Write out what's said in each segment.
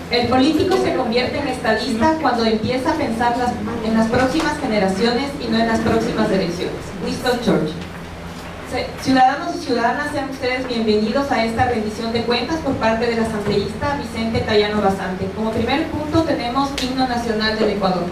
El político se convierte en estadista cuando empieza a pensar en las próximas generaciones y no en las próximas elecciones. Winston Churchill. Ciudadanos y ciudadanas, sean ustedes bienvenidos a esta rendición de cuentas por parte del asambleísta Vicente Tayano Basante. Como primer punto tenemos Himno Nacional del Ecuador.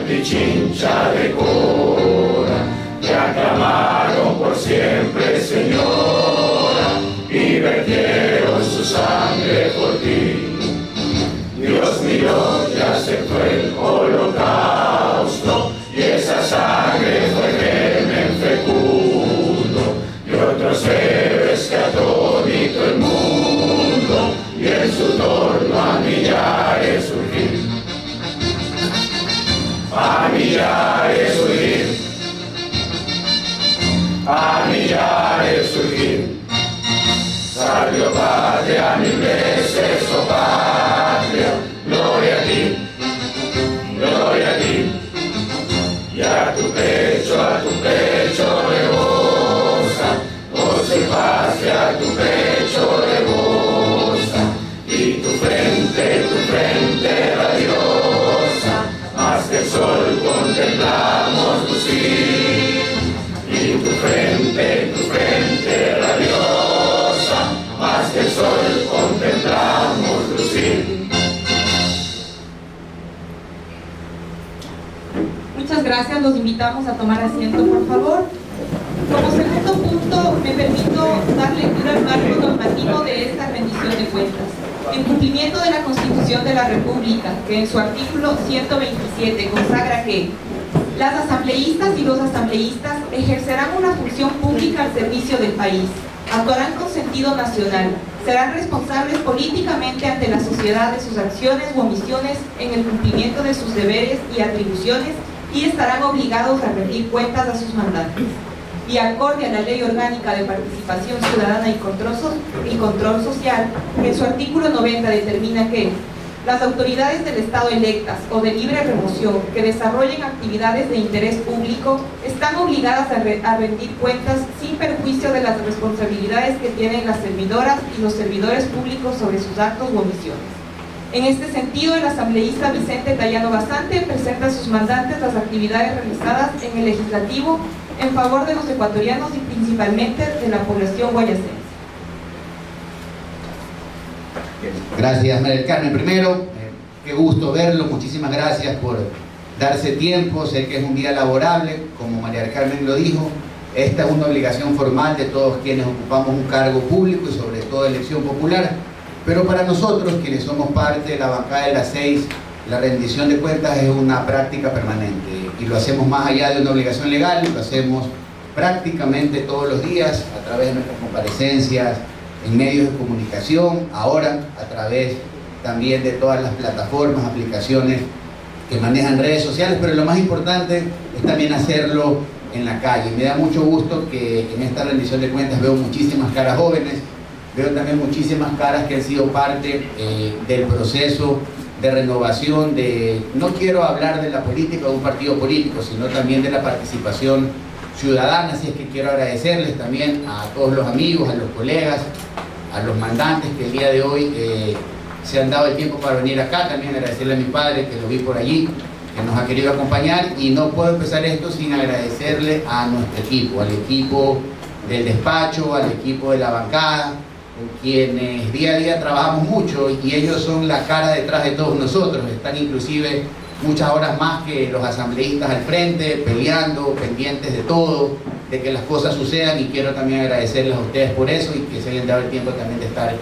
Pichincha decora, te aclamaron por siempre, Señora, y vertieron su sangre por ti. Dios miró y aceptó el holocausto, y esa sangre fue germen fecundo, y otros héroes que atónito el mundo, y en su torno a millares surgir. A millares surgir, a millares surgir. Salve, oh patria, mil veces, oh patria, gloria a ti, gloria a ti. Y a tu pecho rebosa, gozo y paz, y a tu pecho rebosa, y tu frente radiosa, más que el sol contemplamos lucir, y tu frente radiosa, más que el sol contemplamos lucir. Muchas gracias, los invitamos a tomar asiento, por favor. Como segundo punto, me permito dar lectura al marco normativo de esta rendición de cuentas. En cumplimiento de la Constitución de la República, que en su artículo 127 consagra que las asambleístas y los asambleístas ejercerán una función pública al servicio del país, actuarán con sentido nacional, serán responsables políticamente ante la sociedad de sus acciones u omisiones en el cumplimiento de sus deberes y atribuciones y estarán obligados a rendir cuentas a sus mandantes. Y acorde a la Ley Orgánica de Participación Ciudadana y Control Social, en su artículo 90 determina que las autoridades del Estado electas o de libre remoción que desarrollen actividades de interés público están obligadas a rendir cuentas sin perjuicio de las responsabilidades que tienen las servidoras y los servidores públicos sobre sus actos u omisiones. En este sentido, el asambleísta Vicente Tayano Basante presenta a sus mandantes las actividades realizadas en el Legislativo en favor de los ecuatorianos y principalmente de la población guayacense. Gracias, María del Carmen. Primero, qué gusto verlo, muchísimas gracias por darse tiempo. Sé que es un día laborable, como María del Carmen lo dijo. Esta es una obligación formal de todos quienes ocupamos un cargo público y sobre todo elección popular. Pero para nosotros, quienes somos parte de la bancada de las 6, la rendición de cuentas es una práctica permanente y lo hacemos más allá de una obligación legal, lo hacemos prácticamente todos los días a través de nuestras comparecencias en medios de comunicación, ahora a través también de todas las plataformas, aplicaciones que manejan redes sociales, pero lo más importante es también hacerlo en la calle. Me da mucho gusto que en esta rendición de cuentas veo muchísimas caras jóvenes, veo también muchísimas caras que han sido parte del proceso de renovación, no quiero hablar de la política de un partido político, sino también de la participación ciudadana, así es que quiero agradecerles también a todos los amigos, a los colegas, a los mandantes que el día de hoy se han dado el tiempo para venir acá. También agradecerle a mi padre, que lo vi por allí, que nos ha querido acompañar, y no puedo empezar esto sin agradecerle a nuestro equipo, al equipo del despacho, al equipo de la bancada, con quienes día a día trabajamos mucho, y ellos son la cara detrás de todos nosotros. Están inclusive muchas horas más que los asambleístas al frente, peleando, pendientes de todo, de que las cosas sucedan, y quiero también agradecerles a ustedes por eso, y que se hayan dado el tiempo también de estar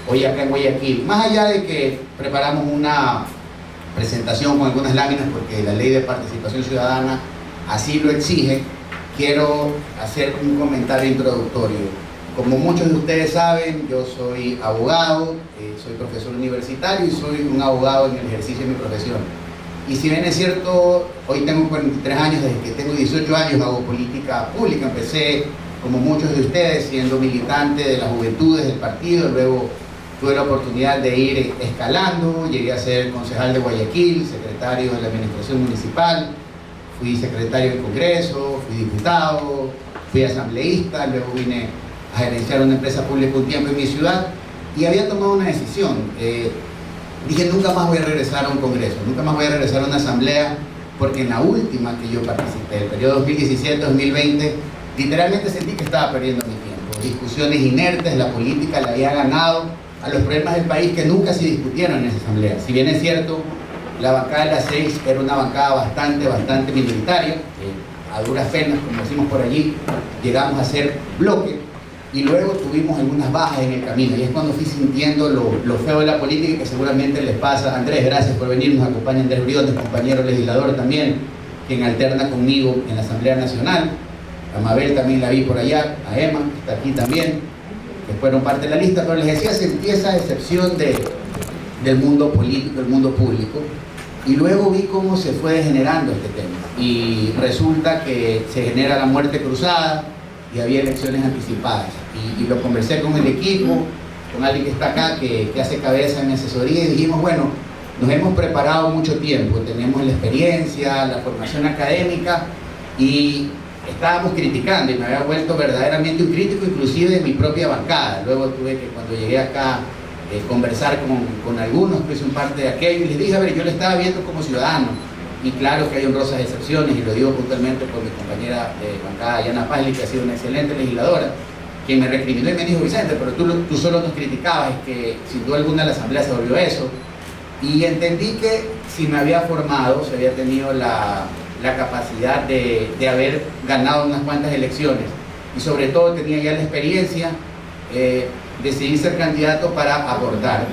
hoy acá en Guayaquil. Más allá de que preparamos una presentación con algunas láminas, porque la ley de participación ciudadana así lo exige, quiero hacer un comentario introductorio. Como muchos de ustedes saben, yo soy abogado, soy profesor universitario y soy un abogado en el ejercicio de mi profesión. Y si bien es cierto, hoy tengo 43 años, desde que tengo 18 años hago política pública. Empecé, como muchos de ustedes, siendo militante de las juventudes del partido, luego tuve la oportunidad de ir escalando, llegué a ser concejal de Guayaquil, secretario de la administración municipal, fui secretario del Congreso, fui diputado, fui asambleísta, luego vine a gerenciar una empresa pública un tiempo en mi ciudad, y había tomado una decisión. Dije, nunca más voy a regresar a un congreso, nunca más voy a regresar a una asamblea, porque en la última que yo participé, el periodo 2017-2020, literalmente sentí que estaba perdiendo mi tiempo. Discusiones inertes, la política le había ganado a los problemas del país que nunca se discutieron en esa asamblea. Si bien es cierto, la bancada de las 6 era una bancada bastante minoritaria, a duras penas, como decimos por allí, llegamos a ser bloque, y luego tuvimos algunas bajas en el camino, y es cuando fui sintiendo lo feo de la política, que seguramente les pasa. Andrés, gracias por venir, nos acompaña Andrés Briones, compañero legislador también, quien alterna conmigo en la Asamblea Nacional. A Mabel también la vi por allá, a Emma, que está aquí también, que fueron parte de la lista, pero les decía, sentí esa decepción del mundo político, del mundo público, y luego vi cómo se fue degenerando este tema, y resulta que se genera la muerte cruzada, y había elecciones anticipadas, y lo conversé con el equipo, con alguien que está acá, que hace cabeza en mi asesoría, y dijimos, bueno, nos hemos preparado mucho tiempo, tenemos la experiencia, la formación académica, y estábamos criticando, y me había vuelto verdaderamente un crítico, inclusive de mi propia bancada. Luego tuve que, cuando llegué acá, conversar con algunos que son parte de aquello, y les dije, a ver, yo le estaba viendo como ciudadano, y claro que hay honrosas excepciones, y lo digo puntualmente por mi compañera de bancada, Yana Pazli, que ha sido una excelente legisladora, quien me recriminó y me dijo, Vicente, pero tú solo nos criticabas, es que sin duda alguna la asamblea se volvió eso. Y entendí que si me había formado, si había tenido la capacidad de haber ganado unas cuantas elecciones, y sobre todo tenía ya la experiencia, decidí ser candidato para aportar.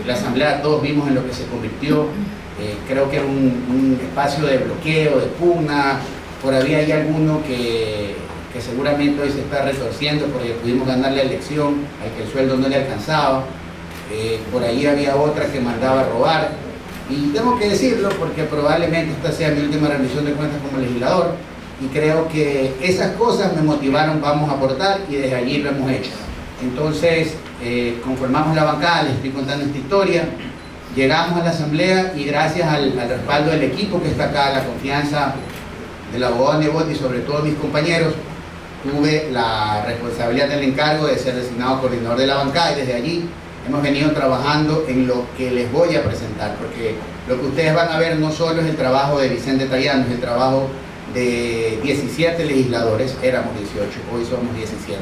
La asamblea, todos vimos en lo que se convirtió. Creo que era un espacio de bloqueo, de pugna. Por ahí hay alguno que seguramente hoy se está retorciendo porque pudimos ganar la elección, al que el sueldo no le alcanzaba. Por ahí había otra que mandaba a robar, y tengo que decirlo porque probablemente esta sea mi última rendición de cuentas como legislador, y creo que esas cosas me motivaron, vamos a aportar, y desde allí lo hemos hecho. Entonces conformamos la bancada, les estoy contando esta historia. Llegamos a la asamblea, y gracias al respaldo del equipo que está acá, la confianza del abogado Nebot y sobre todo mis compañeros, tuve la responsabilidad del encargo de ser designado coordinador de la bancada, y desde allí hemos venido trabajando en lo que les voy a presentar, porque lo que ustedes van a ver no solo es el trabajo de Vicente Tallano, es el trabajo de 17 legisladores, éramos 18, hoy somos 17,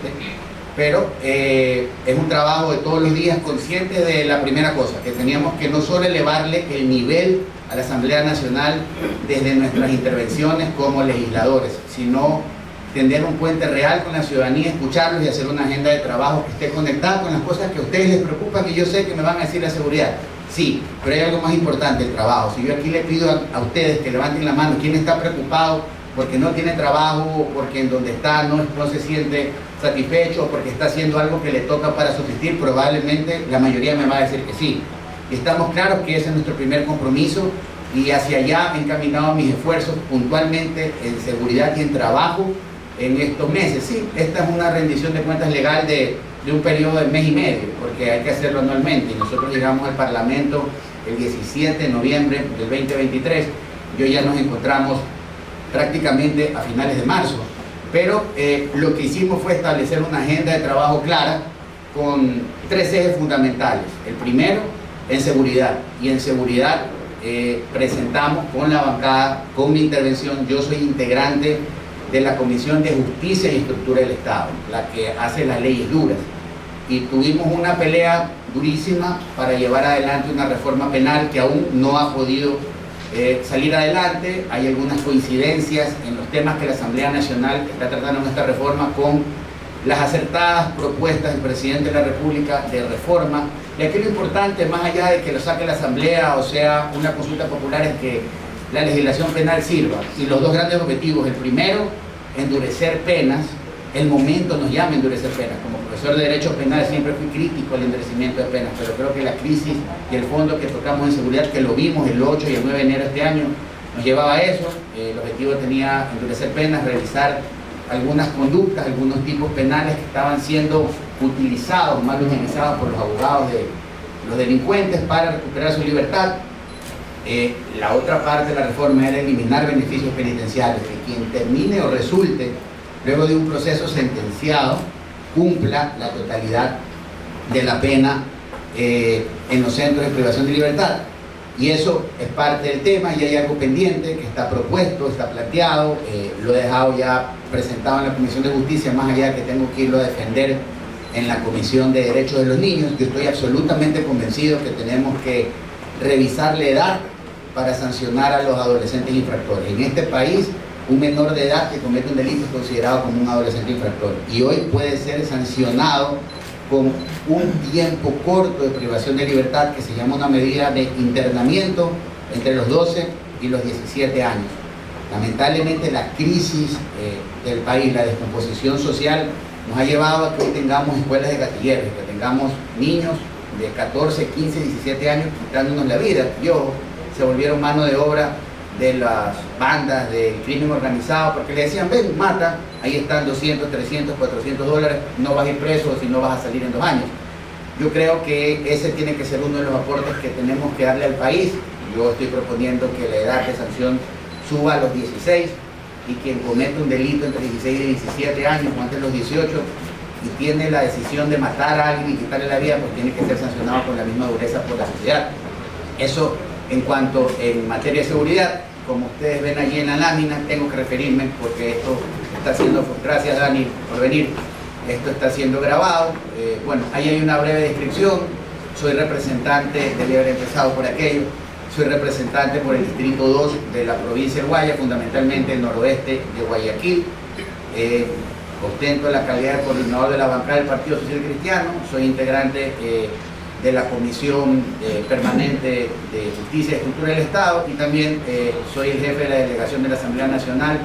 pero es un trabajo de todos los días, conscientes de la primera cosa, que teníamos que no solo elevarle el nivel a la Asamblea Nacional desde nuestras intervenciones como legisladores, sino tender un puente real con la ciudadanía, escucharlos y hacer una agenda de trabajo que esté conectada con las cosas que a ustedes les preocupan, que yo sé que me van a decir la seguridad. Sí, pero hay algo más importante, el trabajo. Si yo aquí le pido a ustedes que levanten la mano, ¿quién está preocupado porque no tiene trabajo, porque en donde está no se siente satisfecho, porque está haciendo algo que le toca para subsistir? Probablemente la mayoría me va a decir que sí. Estamos claros que ese es nuestro primer compromiso, y hacia allá he encaminado mis esfuerzos puntualmente en seguridad y en trabajo en estos meses. Sí, esta es una rendición de cuentas legal de un periodo de mes y medio, porque hay que hacerlo anualmente, y nosotros llegamos al Parlamento el 17 de noviembre del 2023, y hoy ya nos encontramos prácticamente a finales de marzo. Pero lo que hicimos fue establecer una agenda de trabajo clara con 3 ejes fundamentales. El primero, en seguridad. Y en seguridad presentamos con la bancada, con mi intervención, yo soy integrante de la Comisión de Justicia y Estructura del Estado, la que hace las leyes duras. Y tuvimos una pelea durísima para llevar adelante una reforma penal que aún no ha podido salir adelante. Hay algunas coincidencias en los temas que la Asamblea Nacional está tratando en esta reforma con las acertadas propuestas del presidente de la República de reforma. Y aquí lo importante, más allá de que lo saque la Asamblea o sea una consulta popular, es que la legislación penal sirva. Y los 2 grandes objetivos: el primero, endurecer penas. El momento nos llama a endurecer penas. Como profesor de Derecho Penal siempre fui crítico al endurecimiento de penas, pero creo que la crisis y el fondo que tocamos en seguridad, que lo vimos el 8 y el 9 de enero de este año, nos llevaba a eso. El objetivo tenía endurecer penas, revisar algunas conductas, algunos tipos penales que estaban siendo utilizados, mal utilizados por los abogados de los delincuentes para recuperar su libertad. La otra parte de la reforma era eliminar beneficios penitenciarios, que quien termine o resulte luego de un proceso sentenciado cumpla la totalidad de la pena en los centros de privación de libertad. Y eso es parte del tema, y hay algo pendiente que está propuesto, está planteado, lo he dejado ya presentado en la Comisión de Justicia, más allá de que tengo que irlo a defender en la Comisión de Derechos de los Niños. Yo estoy absolutamente convencido que tenemos que revisar la edad para sancionar a los adolescentes infractores. En este país, un menor de edad que comete un delito es considerado como un adolescente infractor, y hoy puede ser sancionado con un tiempo corto de privación de libertad, que se llama una medida de internamiento entre los 12 y los 17 años. Lamentablemente la crisis del país, la descomposición social, nos ha llevado a que hoy tengamos escuelas de gatilleros, que tengamos niños de 14, 15, 17 años quitándonos la vida. Se volvieron mano de obra de las bandas del crimen organizado, porque le decían: ven, mata, ahí están 200, 300, 400 dólares, no vas a ir preso si no vas a salir en 2 años. Yo creo que ese tiene que ser uno de los aportes que tenemos que darle al país. Yo estoy proponiendo que la edad de sanción suba a los 16, y quien comete un delito entre 16 y 17 años, o antes de los 18, y tiene la decisión de matar a alguien y quitarle la vida, pues tiene que ser sancionado con la misma dureza por la sociedad. Eso en cuanto en materia de seguridad. Como ustedes ven allí en la lámina, tengo que referirme porque esto está siendo, gracias Dani por venir, esto está siendo grabado. Bueno, ahí hay una breve descripción. Soy representante, debí haber empezado por aquello, soy representante por el Distrito 2 de la provincia de Guaya, fundamentalmente el noroeste de Guayaquil. Ostento la calidad de coordinador de la bancada del Partido Social Cristiano, soy integrante de la Comisión Permanente de Justicia y Estructura del Estado, y también soy el jefe de la delegación de la Asamblea Nacional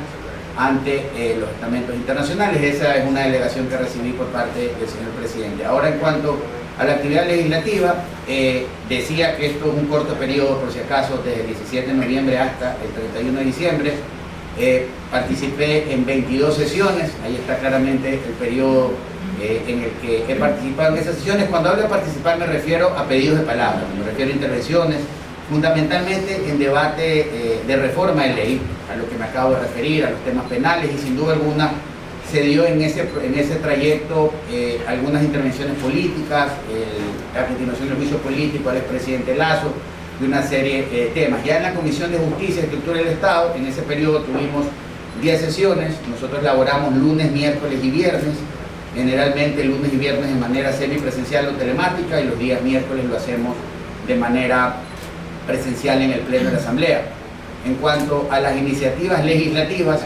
ante los estamentos internacionales. Esa es una delegación que recibí por parte del señor presidente. Ahora, en cuanto a la actividad legislativa, decía que esto es un corto periodo, por si acaso, desde el 17 de noviembre hasta el 31 de diciembre. Participé en 22 sesiones, ahí está claramente el periodo en el que he participado en esas sesiones. Cuando hablo de participar me refiero a pedidos de palabra, me refiero a intervenciones, fundamentalmente en debate de reforma de ley, a lo que me acabo de referir, a los temas penales, y sin duda alguna se dio en ese trayecto algunas intervenciones políticas, la continuación del juicio político al expresidente Lazo, y una serie de temas. Ya en la Comisión de Justicia y Estructura del Estado, en ese periodo tuvimos 10 sesiones. Nosotros laboramos lunes, miércoles y viernes, generalmente lunes y viernes de manera semipresencial o telemática, y los días miércoles lo hacemos de manera presencial en el Pleno de la Asamblea. En cuanto a las iniciativas legislativas,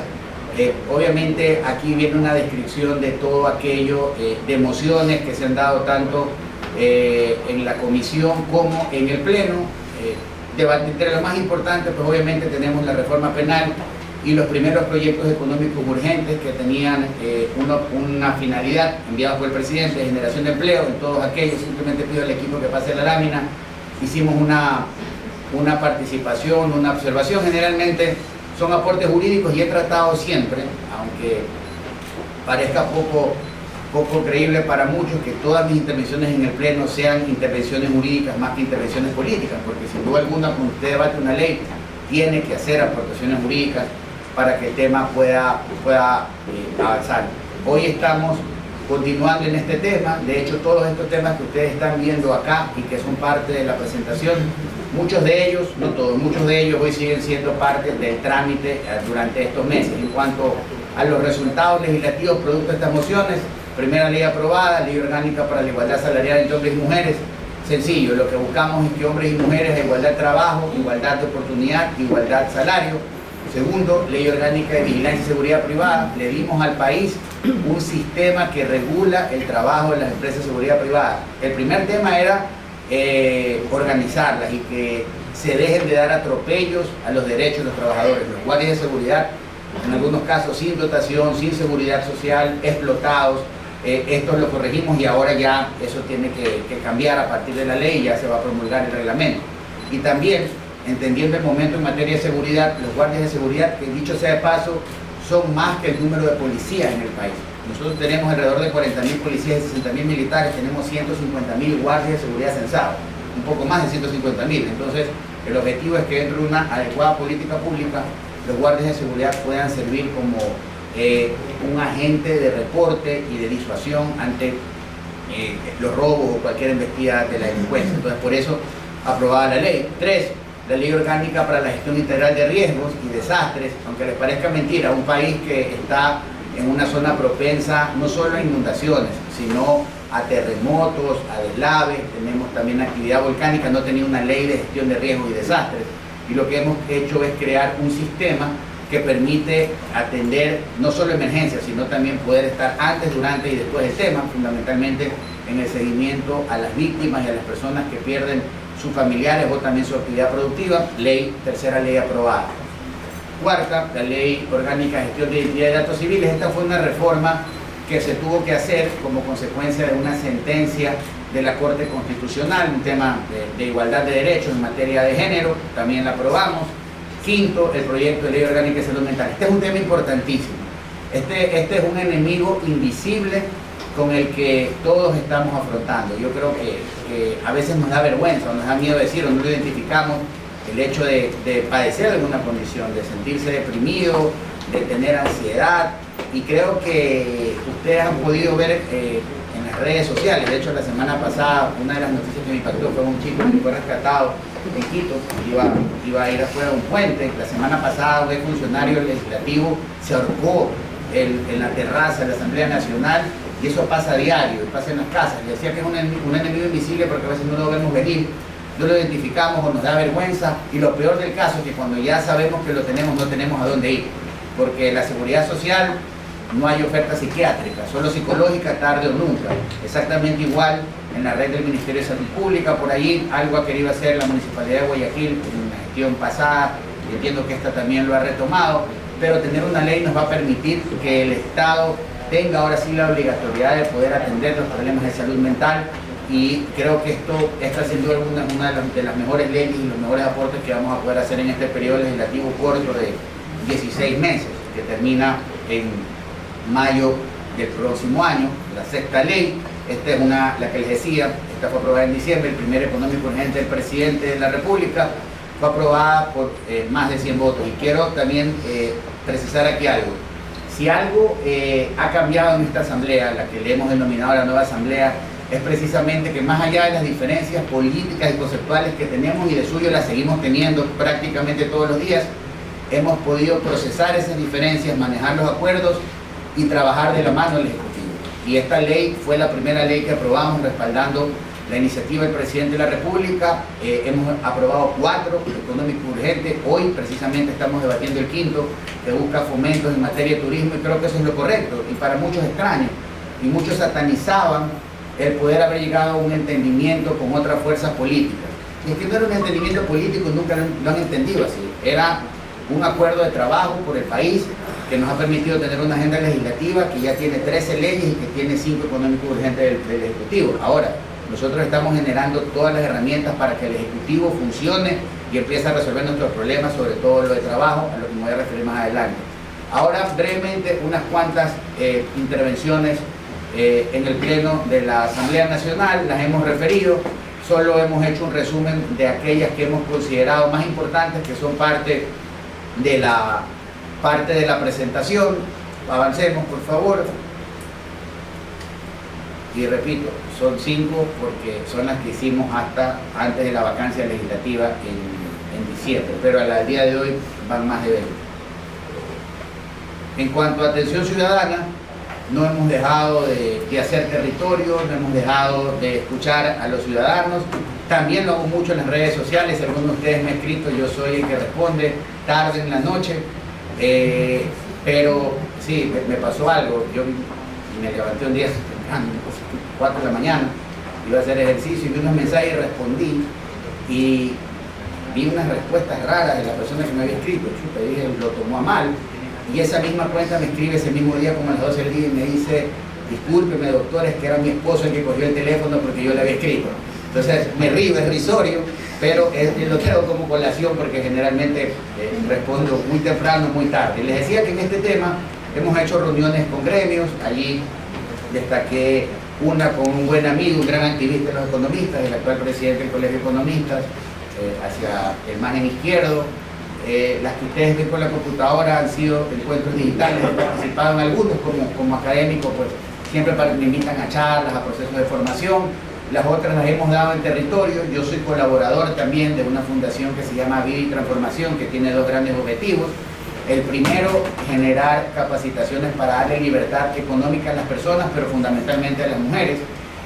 obviamente aquí viene una descripción de todo aquello, de mociones que se han dado tanto en la comisión como en el Pleno. Entre lo más importante, pues obviamente tenemos la reforma penal y los primeros proyectos económicos urgentes que tenían una finalidad enviada por el presidente de generación de empleo. En todos aquellos, simplemente pido al equipo que pase la lámina. Hicimos una participación, una observación. Generalmente son aportes jurídicos, y he tratado siempre, aunque parezca poco creíble para muchos, que todas mis intervenciones en el Pleno sean intervenciones jurídicas más que intervenciones políticas, porque sin duda alguna, cuando usted debate una ley, tiene que hacer aportaciones jurídicas. para que el tema pueda avanzar. Hoy estamos continuando en este tema. De hecho, todos estos temas que ustedes están viendo acá y que son parte de la presentación, muchos de ellos, no todos, muchos de ellos hoy siguen siendo parte del trámite durante estos meses. En cuanto a los resultados legislativos producto de estas mociones, primera ley aprobada, ley orgánica para la igualdad salarial entre hombres y mujeres. Sencillo, lo que buscamos es que hombres y mujeres de igualdad de trabajo, igualdad de oportunidad, igualdad de salario. Segundo, ley orgánica de vigilancia y seguridad privada. Le dimos al país un sistema que regula el trabajo de las empresas de seguridad privada. El primer tema era organizarlas y que se dejen de dar atropellos a los derechos de los trabajadores. Los guardias de seguridad, en algunos casos sin dotación, sin seguridad social, explotados. Esto lo corregimos y ahora ya eso tiene que cambiar a partir de la ley y ya se va a promulgar el reglamento. Y también, entendiendo el momento en materia de seguridad, los guardias de seguridad, que dicho sea de paso, son más que el número de policías en el país. Nosotros tenemos alrededor de 40.000 policías y 60.000 militares, tenemos 150.000 guardias de seguridad censados, un poco más de 150.000. Entonces, el objetivo es que dentro de una adecuada política pública, los guardias de seguridad puedan servir como un agente de reporte y de disuasión ante los robos o cualquier embestida de la delincuencia. Entonces, por eso, aprobada la ley. 3. La ley orgánica para la gestión integral de riesgos y desastres. Aunque les parezca mentira, un país que está en una zona propensa no solo a inundaciones, sino a terremotos, a deslaves, tenemos también actividad volcánica, no tenía una ley de gestión de riesgos y desastres. Y lo que hemos hecho es crear un sistema que permite atender no solo emergencias, sino también poder estar antes, durante y después del tema, fundamentalmente en el seguimiento a las víctimas y a las personas que pierden sus familiares o también su actividad productiva. Tercera ley aprobada. Cuarta, la ley orgánica de gestión de identidad y datos civiles. Esta fue una reforma que se tuvo que hacer como consecuencia de una sentencia de la Corte Constitucional, un tema de igualdad de derechos en materia de género, también la aprobamos. Quinto, el proyecto de ley orgánica de salud mental. Este es un tema importantísimo. Este es un enemigo invisible con el que todos estamos afrontando. Yo creo que a veces nos da vergüenza, o nos da miedo decir, o no lo identificamos, el hecho de padecer alguna condición, de sentirse deprimido, de tener ansiedad. Y creo que ustedes han podido ver en las redes sociales. De hecho, la semana pasada, una de las noticias que me impactó fue un chico que fue rescatado en Quito, iba a ir afuera de un puente. La semana pasada un funcionario legislativo se ahorcó en la terraza de la Asamblea Nacional, y eso pasa a diario, pasa en las casas. Le decía que es un enemigo invisible porque a veces no lo vemos venir, no lo identificamos o nos da vergüenza, y lo peor del caso es que cuando ya sabemos que lo tenemos, no tenemos a dónde ir, porque la seguridad social no hay oferta psiquiátrica, solo psicológica tarde o nunca. Exactamente igual en la red del Ministerio de Salud Pública. Por ahí algo ha querido hacer la Municipalidad de Guayaquil en una gestión pasada, y entiendo que esta también lo ha retomado, pero tener una ley nos va a permitir que el Estado tenga ahora sí la obligatoriedad de poder atender los problemas de salud mental, y creo que esta sin duda una de las mejores leyes y los mejores aportes que vamos a poder hacer en este periodo legislativo corto de 16 meses, que termina en mayo del próximo año. La sexta ley, esta es la que les decía, esta fue aprobada en diciembre, el primer económico urgente del presidente de la República, fue aprobada por más de 100 votos. Y quiero también precisar aquí algo. Si algo ha cambiado en esta asamblea, la que le hemos denominado la nueva asamblea, es precisamente que más allá de las diferencias políticas y conceptuales que tenemos, y de suyo las seguimos teniendo prácticamente todos los días, hemos podido procesar esas diferencias, manejar los acuerdos y trabajar de la mano del Ejecutivo. Y esta ley fue la primera ley que aprobamos respaldando la iniciativa del presidente de la República. Hemos aprobado 4 económicos urgentes. Hoy precisamente estamos debatiendo el quinto, que busca fomentos en materia de turismo, y creo que eso es lo correcto, y para muchos extraño, y muchos satanizaban el poder haber llegado a un entendimiento con otras fuerzas políticas. Y es que no era un entendimiento político, nunca lo han entendido así. Era un acuerdo de trabajo por el país que nos ha permitido tener una agenda legislativa que ya tiene 13 leyes y que tiene 5 económicos urgentes del Ejecutivo. Ahora, nosotros estamos generando todas las herramientas para que el Ejecutivo funcione y empiece a resolver nuestros problemas, sobre todo lo de trabajo, a lo que me voy a referir más adelante. Ahora, brevemente, unas cuantas intervenciones en el Pleno de la Asamblea Nacional, las hemos referido. Solo hemos hecho un resumen de aquellas que hemos considerado más importantes, que son parte de la parte de la presentación. Avancemos, por favor. Y repito, son 5 porque son las que hicimos hasta antes de la vacancia legislativa en diciembre, pero al día de hoy van más de 20. En cuanto a atención ciudadana, no hemos dejado de hacer territorio, no hemos dejado de escuchar a los ciudadanos. También lo hago mucho en las redes sociales. Algunos de ustedes me han escrito, yo soy el que responde tarde en la noche, pero sí, me pasó algo. Yo me levanté un día temprano, 4 de la mañana, iba a hacer ejercicio y vi unos mensajes y respondí, y vi unas respuestas raras de la persona que me había escrito. Chuta, dije, lo tomó a mal. Y esa misma cuenta me escribe ese mismo día, como a las 12 del día, y me dice: discúlpeme, doctor, es que era mi esposo el que cogió el teléfono porque yo le había escrito. Entonces me río, es risorio, pero lo traigo como colación porque generalmente respondo muy temprano, muy tarde. Les decía que en este tema hemos hecho reuniones con gremios. Allí destaqué una con un buen amigo, un gran activista de los economistas, el actual presidente del Colegio de Economistas, hacia el margen izquierdo. Las que ustedes ven con la computadora han sido encuentros digitales, he participado en algunos como académico, pues siempre me invitan a charlas, a procesos de formación. Las otras las hemos dado en territorio. Yo soy colaborador también de una fundación que se llama Vida y Transformación, que tiene 2 grandes objetivos. El primero, generar capacitaciones para darle libertad económica a las personas, pero fundamentalmente a las mujeres.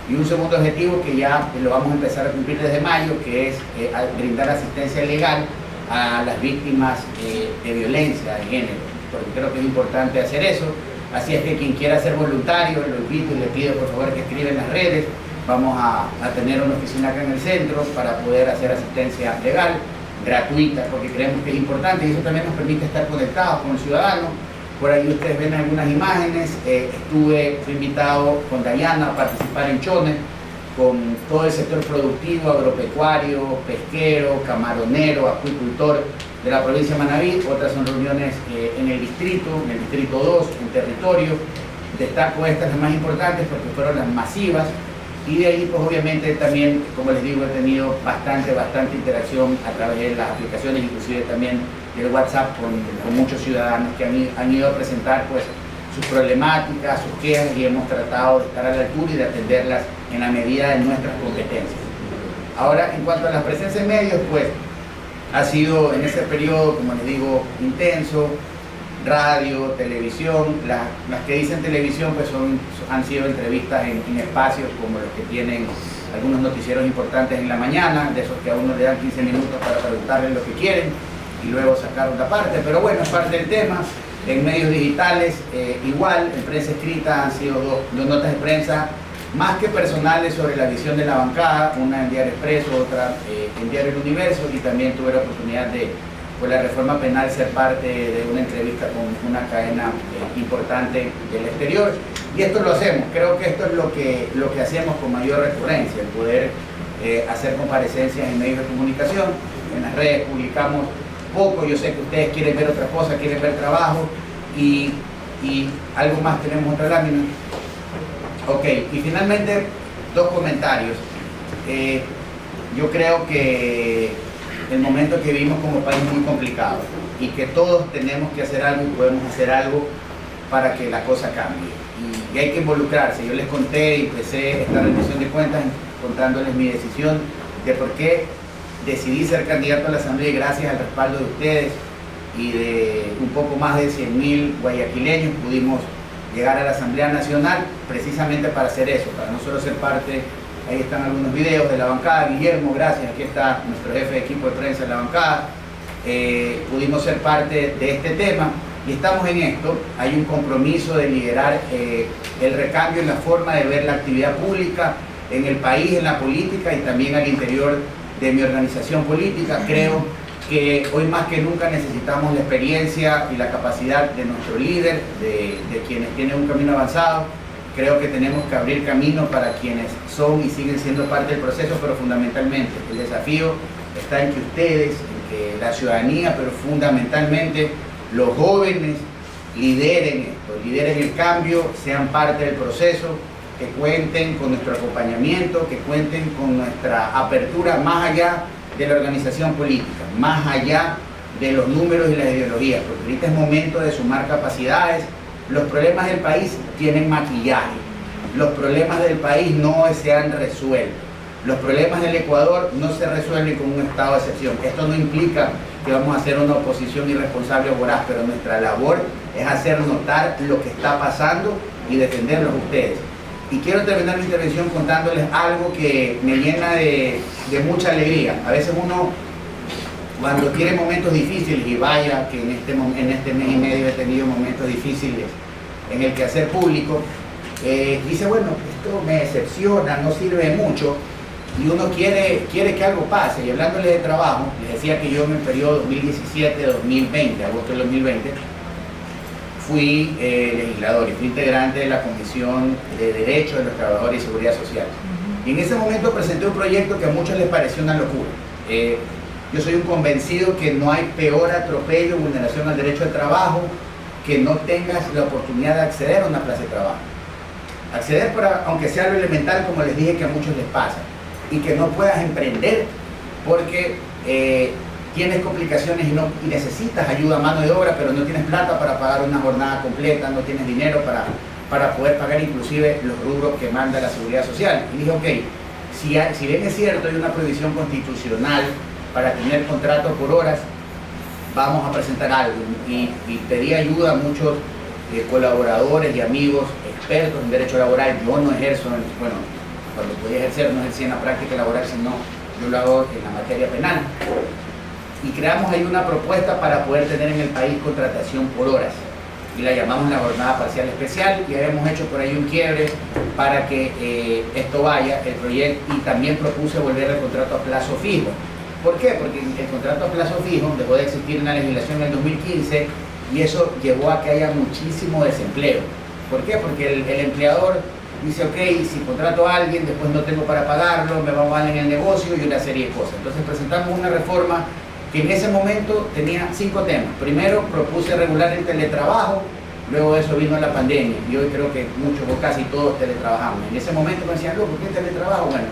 Y un segundo objetivo que ya lo vamos a empezar a cumplir desde mayo, que es brindar asistencia legal a las víctimas de violencia de género, porque creo que es importante hacer eso. Así es que quien quiera ser voluntario, lo invito y le pido por favor que escriba en las redes. Vamos a tener una oficina acá en el centro para poder hacer asistencia legal, gratuita, porque creemos que es importante, y eso también nos permite estar conectados con el ciudadano. Por ahí ustedes ven algunas imágenes. Fui invitado con Dayana a participar en Chone, con todo el sector productivo, agropecuario, pesquero, camaronero, acuicultor de la provincia de Manabí. Otras son reuniones en el distrito 2, en territorio. Destaco estas las más importantes porque fueron las masivas, y de ahí pues obviamente también, como les digo, he tenido bastante interacción a través de las aplicaciones, inclusive también del WhatsApp, con muchos ciudadanos que han ido a presentar pues sus problemáticas, sus quejas, y hemos tratado de estar a la altura y de atenderlas en la medida de nuestras competencias. Ahora, en cuanto a las presencias en medios, pues ha sido en ese periodo, como les digo, intenso. Radio, televisión. Las que dicen televisión pues han sido entrevistas en espacios como los que tienen algunos noticieros importantes en la mañana, de esos que a uno le dan 15 minutos para preguntarle lo que quieren y luego sacar otra parte, pero bueno, es parte del tema. En medios digitales igual, en prensa escrita han sido dos notas de prensa más que personales sobre la visión de la bancada, una en Diario Expreso, otra en Diario El Universo, y también tuve la oportunidad de, por la reforma penal, ser parte de una entrevista con una cadena importante del exterior. Y esto lo hacemos, creo que esto es lo que hacemos con mayor recurrencia, el poder hacer comparecencias en medios de comunicación. En las redes publicamos poco, yo sé que ustedes quieren ver otra cosa, quieren ver trabajo, y algo más. Tenemos otra lámina. Ok, y finalmente 2 comentarios. Yo creo que el momento que vivimos como país es muy complicado, y que todos tenemos que hacer algo y podemos hacer algo para que la cosa cambie, y hay que involucrarse. Yo les conté y empecé esta rendición de cuentas contándoles mi decisión de por qué decidí ser candidato a la Asamblea, y gracias al respaldo de ustedes y de un poco más de 100.000 guayaquileños pudimos llegar a la Asamblea Nacional precisamente para hacer eso, para no solo ser parte. Ahí están algunos videos de la bancada. Guillermo, gracias, aquí está nuestro jefe de equipo de prensa de la bancada. Pudimos ser parte de este tema y estamos en esto. Hay un compromiso de liderar el recambio en la forma de ver la actividad pública en el país, en la política y también al interior de mi organización política. Creo que hoy más que nunca necesitamos la experiencia y la capacidad de nuestro líder, de quienes tienen un camino avanzado. Creo que tenemos que abrir camino para quienes son y siguen siendo parte del proceso, pero fundamentalmente el desafío está en que ustedes, en que la ciudadanía, pero fundamentalmente los jóvenes lideren esto, lideren el cambio, sean parte del proceso, que cuenten con nuestro acompañamiento, que cuenten con nuestra apertura más allá de la organización política, más allá de los números y las ideologías, porque ahorita es momento de sumar capacidades. Los problemas del país tienen maquillaje, los problemas del país no se han resuelto, los problemas del Ecuador no se resuelven con un estado de excepción. Esto no implica que vamos a hacer una oposición irresponsable o voraz, pero nuestra labor es hacer notar lo que está pasando y defenderlos a ustedes. Y quiero terminar mi intervención contándoles algo que me llena de mucha alegría. A veces uno, cuando tiene momentos difíciles, y vaya que en este mes y medio he tenido momentos difíciles en el quehacer público, dice, bueno, esto me decepciona, no sirve de mucho, y uno quiere que algo pase. Y hablándoles de trabajo, les decía que yo en el periodo 2017-2020, agosto del 2020, fui legislador y fui integrante de la Comisión de Derechos de los Trabajadores y Seguridad Social. Y en ese momento presenté un proyecto que a muchos les pareció una locura. Yo soy un convencido que no hay peor atropello, vulneración al derecho al trabajo, que no tengas la oportunidad de acceder a una plaza de trabajo. Acceder, aunque sea lo elemental, como les dije, que a muchos les pasa. Y que no puedas emprender porque tienes complicaciones y necesitas ayuda a mano de obra, pero no tienes plata para pagar una jornada completa, no tienes dinero para poder pagar inclusive los rubros que manda la Seguridad Social. Y dije, ok, si bien es cierto, hay una prohibición constitucional para tener contratos por horas, vamos a presentar algo. Y pedí ayuda a muchos colaboradores y amigos expertos en derecho laboral. Yo no ejerzo, bueno, cuando podía ejercer, no ejercí en la práctica laboral, sino yo lo hago en la materia penal. Y creamos ahí una propuesta para poder tener en el país contratación por horas. Y la llamamos la jornada parcial especial, y habíamos hecho por ahí un quiebre para que esto vaya, el proyecto, y también propuse volver al contrato a plazo fijo. ¿Por qué? Porque el contrato a plazo fijo dejó de existir en la legislación en el 2015, y eso llevó a que haya muchísimo desempleo. ¿Por qué? Porque el empleador dice, ok, si contrato a alguien, después no tengo para pagarlo, me va mal en el negocio y una serie de cosas. Entonces presentamos una reforma que en ese momento tenía 5 temas. Primero, propuse regular el teletrabajo, luego de eso vino la pandemia, y hoy creo que muchos o casi todos teletrabajamos. En ese momento me decían, ¿por qué teletrabajo? Bueno,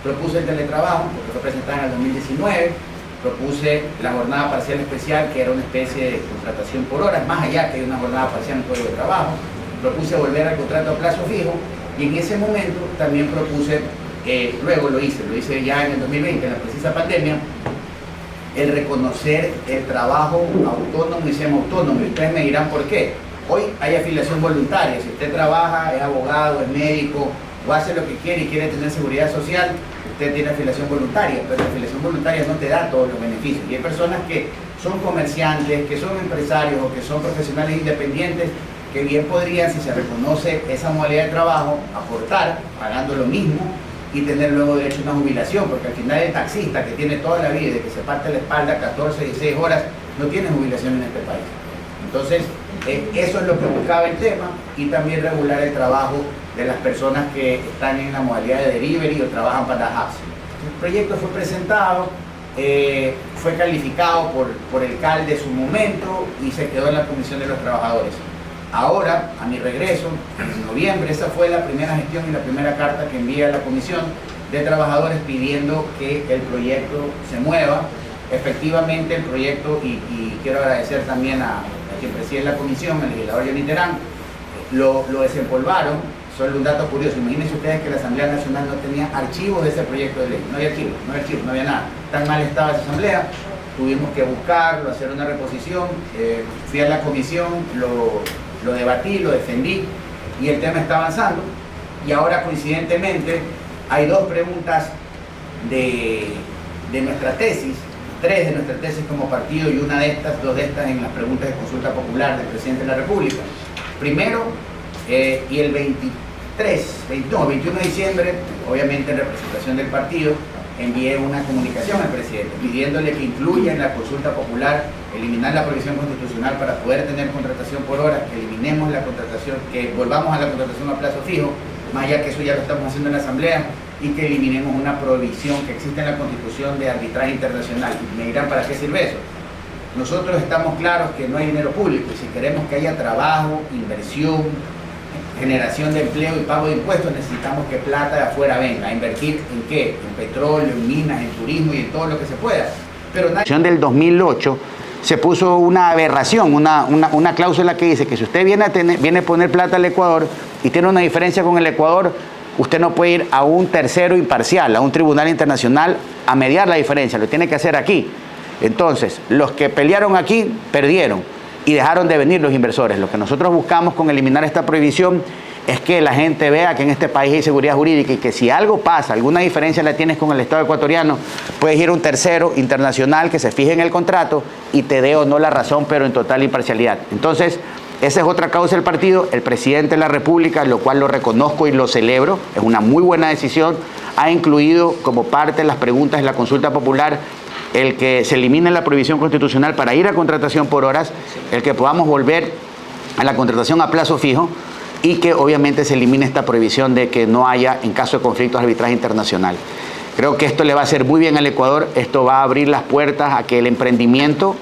propuse el teletrabajo, porque fue presentada en el 2019, propuse la jornada parcial especial, que era una especie de contratación por horas, más allá que hay una jornada parcial en el Código de Trabajo, propuse volver al contrato a plazo fijo, y en ese momento también propuse, luego lo hice ya en el 2020, en la precisa pandemia, el reconocer el trabajo autónomo y semiautónomo. Y ustedes me dirán por qué. Hoy hay afiliación voluntaria. Si usted trabaja, es abogado, es médico o hace lo que quiere y quiere tener seguridad social, usted tiene afiliación voluntaria, pero la afiliación voluntaria no te da todos los beneficios. Y hay personas que son comerciantes, que son empresarios o que son profesionales independientes, que bien podrían, si se reconoce esa modalidad de trabajo, aportar pagando lo mismo y tener luego derecho a una jubilación, porque al final el taxista que tiene toda la vida, de que se parte la espalda 14, 16 horas, no tiene jubilación en este país. Entonces, eso es lo que buscaba el tema, y también regular el trabajo de las personas que están en la modalidad de delivery o trabajan para apps. El proyecto fue presentado, fue calificado por el CAL de su momento y se quedó en la Comisión de los Trabajadores. Ahora, a mi regreso, en noviembre, esa fue la primera gestión y la primera carta que envié a la Comisión de Trabajadores pidiendo que el proyecto se mueva. Efectivamente, el proyecto, y quiero agradecer también a quien preside la comisión, el legislador Johnny Terán, lo desempolvaron. Solo un dato curioso, imagínense ustedes que la Asamblea Nacional no tenía archivos de ese proyecto de ley, no había archivos, no había nada. Tan mal estaba esa Asamblea, tuvimos que buscarlo, hacer una reposición, fui a la comisión, lo debatí, lo defendí, y el tema está avanzando. Y ahora, coincidentemente, hay 2 preguntas de nuestra tesis, 3 de nuestra tesis como partido, y 2 de estas en las preguntas de consulta popular del presidente de la República. Primero, y el 21 de diciembre, obviamente en representación del partido, envié una comunicación al presidente pidiéndole que incluya en la consulta popular eliminar la prohibición constitucional para poder tener contratación por horas, que eliminemos la contratación, que volvamos a la contratación a plazo fijo, más allá que eso ya lo estamos haciendo en la Asamblea, y que eliminemos una prohibición que existe en la Constitución de arbitraje internacional. Me dirán, ¿para qué sirve eso? Nosotros estamos claros que no hay dinero público, y si queremos que haya trabajo, inversión, generación de empleo y pago de impuestos, necesitamos que plata de afuera venga. ¿A invertir en qué? En petróleo, en minas, en turismo y en todo lo que se pueda. Pero del 2008 se puso una aberración, una cláusula que dice que si usted viene a poner plata al Ecuador y tiene una diferencia con el Ecuador, usted no puede ir a un tercero imparcial, a un tribunal internacional, a mediar la diferencia, lo tiene que hacer aquí. Entonces, los que pelearon aquí, perdieron y dejaron de venir los inversores. Lo que nosotros buscamos con eliminar esta prohibición es que la gente vea que en este país hay seguridad jurídica y que si algo pasa, alguna diferencia la tienes con el Estado ecuatoriano, puedes ir a un tercero internacional que se fije en el contrato y te dé o no la razón, pero en total imparcialidad. Entonces, esa es otra causa del partido. El presidente de la República, lo cual lo reconozco y lo celebro, es una muy buena decisión, ha incluido como parte de las preguntas de la consulta popular el que se elimine la prohibición constitucional para ir a contratación por horas, el que podamos volver a la contratación a plazo fijo y que obviamente se elimine esta prohibición de que no haya, en caso de conflictos, arbitraje internacional. Creo que esto le va a hacer muy bien al Ecuador, esto va a abrir las puertas a que el emprendimiento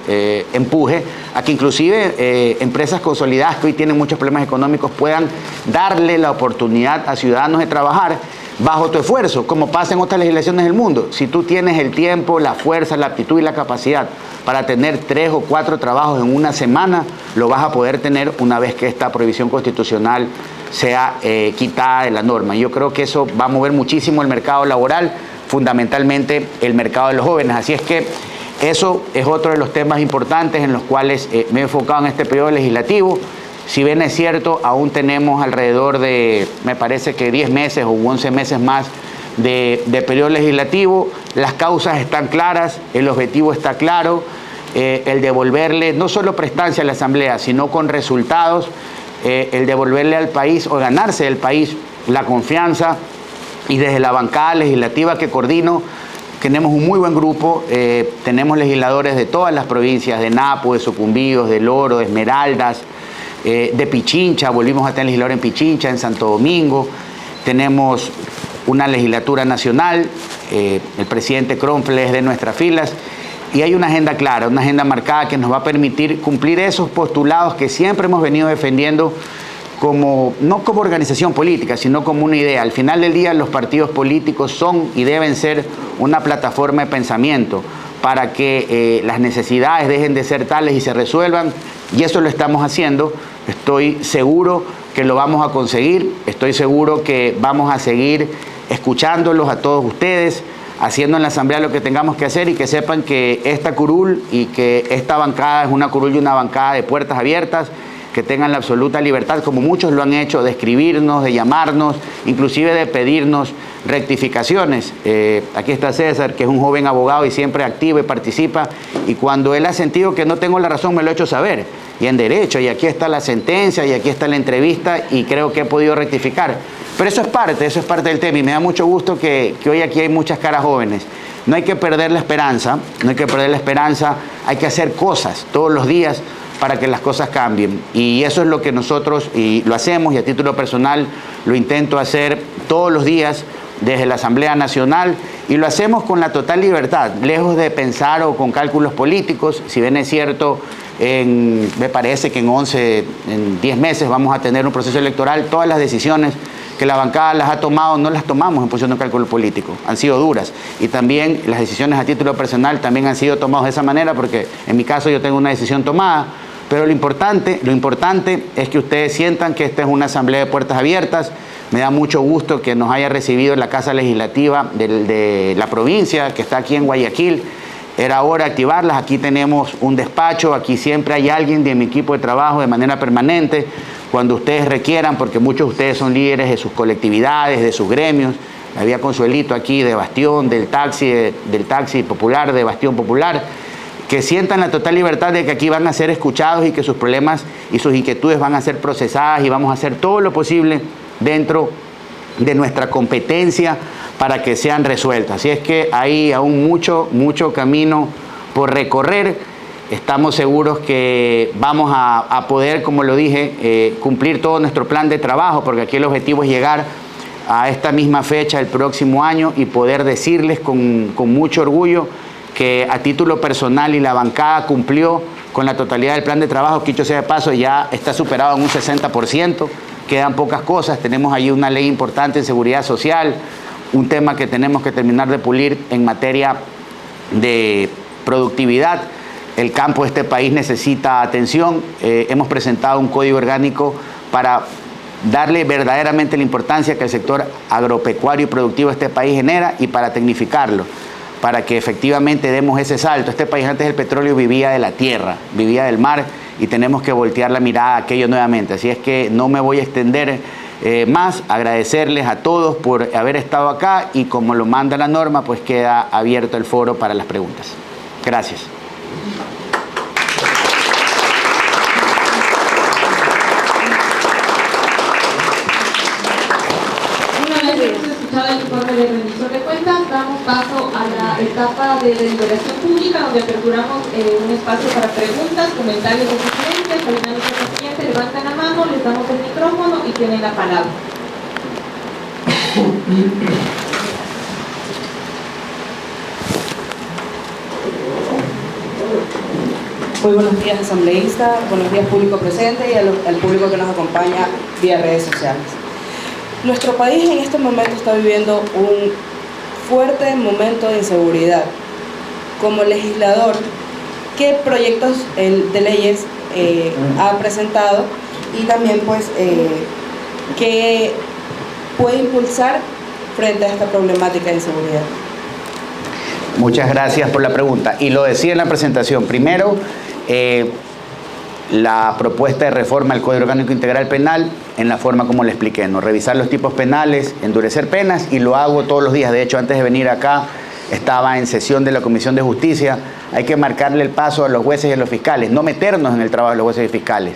empuje, a que inclusive empresas consolidadas que hoy tienen muchos problemas económicos puedan darle la oportunidad a ciudadanos de trabajar bajo tu esfuerzo, como pasa en otras legislaciones del mundo. Si tú tienes el tiempo, la fuerza, la aptitud y la capacidad para tener 3 o 4 trabajos en una semana, lo vas a poder tener una vez que esta prohibición constitucional sea quitada de la norma. Yo creo que eso va a mover muchísimo el mercado laboral, fundamentalmente el mercado de los jóvenes. Así es que eso es otro de los temas importantes en los cuales me he enfocado en este periodo legislativo. Si bien es cierto, aún tenemos alrededor de, me parece que 10 meses o 11 meses más de periodo legislativo, las causas están claras, el objetivo está claro, el devolverle no solo prestancia a la Asamblea, sino con resultados, el devolverle al país o ganarse del país la confianza. Y desde la bancada legislativa que coordino, tenemos un muy buen grupo, tenemos legisladores de todas las provincias, de Napo, de Sucumbíos, de Loro, de Esmeraldas, de Pichincha, volvimos a tener legislador en Pichincha, en Santo Domingo, tenemos una legislatura nacional, el presidente Kronfle es de nuestras filas, y hay una agenda clara, una agenda marcada que nos va a permitir cumplir esos postulados que siempre hemos venido defendiendo no como organización política, sino como una idea. Al final del día, los partidos políticos son y deben ser una plataforma de pensamiento para que las necesidades dejen de ser tales y se resuelvan, y eso lo estamos haciendo. Estoy seguro que lo vamos a conseguir, estoy seguro que vamos a seguir escuchándolos a todos ustedes, haciendo en la Asamblea lo que tengamos que hacer, y que sepan que esta curul y que esta bancada es una curul y una bancada de puertas abiertas, que tengan la absoluta libertad, como muchos lo han hecho, de escribirnos, de llamarnos, inclusive de pedirnos rectificaciones. Aquí está César, que es un joven abogado y siempre activo y participa, y cuando él ha sentido que no tengo la razón, me lo ha hecho saber, y en derecho, y aquí está la sentencia, y aquí está la entrevista, y creo que he podido rectificar. Pero eso es parte del tema, y me da mucho gusto que hoy aquí hay muchas caras jóvenes. No hay que perder la esperanza, hay que hacer cosas todos los días para que las cosas cambien, y eso es lo que nosotros y lo hacemos, y a título personal lo intento hacer todos los días desde la Asamblea Nacional, y lo hacemos con la total libertad, lejos de pensar o con cálculos políticos. Si bien es cierto, me parece que en 10 meses vamos a tener un proceso electoral, todas las decisiones que la bancada las ha tomado, no las tomamos en función de un cálculo político, han sido duras, y también las decisiones a título personal también han sido tomadas de esa manera, porque en mi caso yo tengo una decisión tomada. Pero lo importante es que ustedes sientan que esta es una asamblea de puertas abiertas. Me da mucho gusto que nos haya recibido en la Casa Legislativa de la provincia, que está aquí en Guayaquil. Era hora de activarlas. Aquí tenemos un despacho, aquí siempre hay alguien de mi equipo de trabajo de manera permanente, cuando ustedes requieran, porque muchos de ustedes son líderes de sus colectividades, de sus gremios. Había Consuelito aquí de Bastión, del taxi popular, de Bastión Popular, que sientan la total libertad de que aquí van a ser escuchados y que sus problemas y sus inquietudes van a ser procesadas, y vamos a hacer todo lo posible dentro de nuestra competencia para que sean resueltas. Así es que hay aún mucho camino por recorrer. Estamos seguros que vamos a poder, como lo dije, cumplir todo nuestro plan de trabajo, porque aquí el objetivo es llegar a esta misma fecha el próximo año y poder decirles con mucho orgullo que a título personal y la bancada cumplió con la totalidad del plan de trabajo, que dicho sea de paso ya está superado en un 60%, quedan pocas cosas, tenemos ahí una ley importante en seguridad social, un tema que tenemos que terminar de pulir en materia de productividad, el campo de este país necesita atención. Hemos presentado un código orgánico para darle verdaderamente la importancia que el sector agropecuario y productivo de este país genera y para tecnificarlo, para que efectivamente demos ese salto. Este país antes del petróleo vivía de la tierra, vivía del mar, y tenemos que voltear la mirada a aquello nuevamente. Así es que no me voy a extender más, agradecerles a todos por haber estado acá, y como lo manda la norma, pues queda abierto el foro para las preguntas. Gracias. El informe de rendición de cuentas, damos paso a la etapa de deliberación pública, donde aperturamos un espacio para preguntas, comentarios de sugerencias. Al final del presidente levantan la mano, les damos el micrófono y tienen la palabra. Muy buenos días, asambleísta, buenos días, público presente, y al público que nos acompaña vía redes sociales. Nuestro país en este momento está viviendo un fuerte momento de inseguridad. Como legislador, ¿qué proyectos de leyes ha presentado, y también pues qué puede impulsar frente a esta problemática de inseguridad? Muchas gracias por la pregunta. Y lo decía en la presentación. Primero, la propuesta de reforma al Código Orgánico Integral Penal, en la forma como le expliqué, ¿no? Revisar los tipos penales, endurecer penas, y lo hago todos los días. De hecho, antes de venir acá, estaba en sesión de la Comisión de Justicia. Hay que marcarle el paso a los jueces y a los fiscales, no meternos en el trabajo de los jueces y fiscales,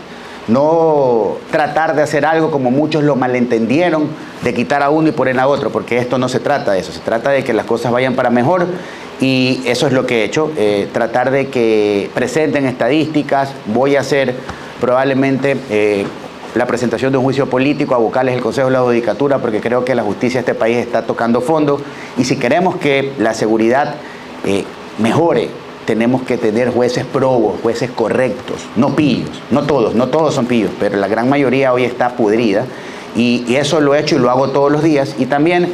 no tratar de hacer algo como muchos lo malentendieron, de quitar a uno y poner a otro, porque esto no se trata de eso, se trata de que las cosas vayan para mejor. Y eso es lo que he hecho, tratar de que presenten estadísticas. Voy a hacer probablemente la presentación de un juicio político, abocarles el Consejo de la Judicatura, porque creo que la justicia de este país está tocando fondo. Y si queremos que la seguridad mejore, tenemos que tener jueces probos, jueces correctos, no pillos. No todos son pillos, pero la gran mayoría hoy está pudrida. Y eso lo he hecho y lo hago todos los días. Y también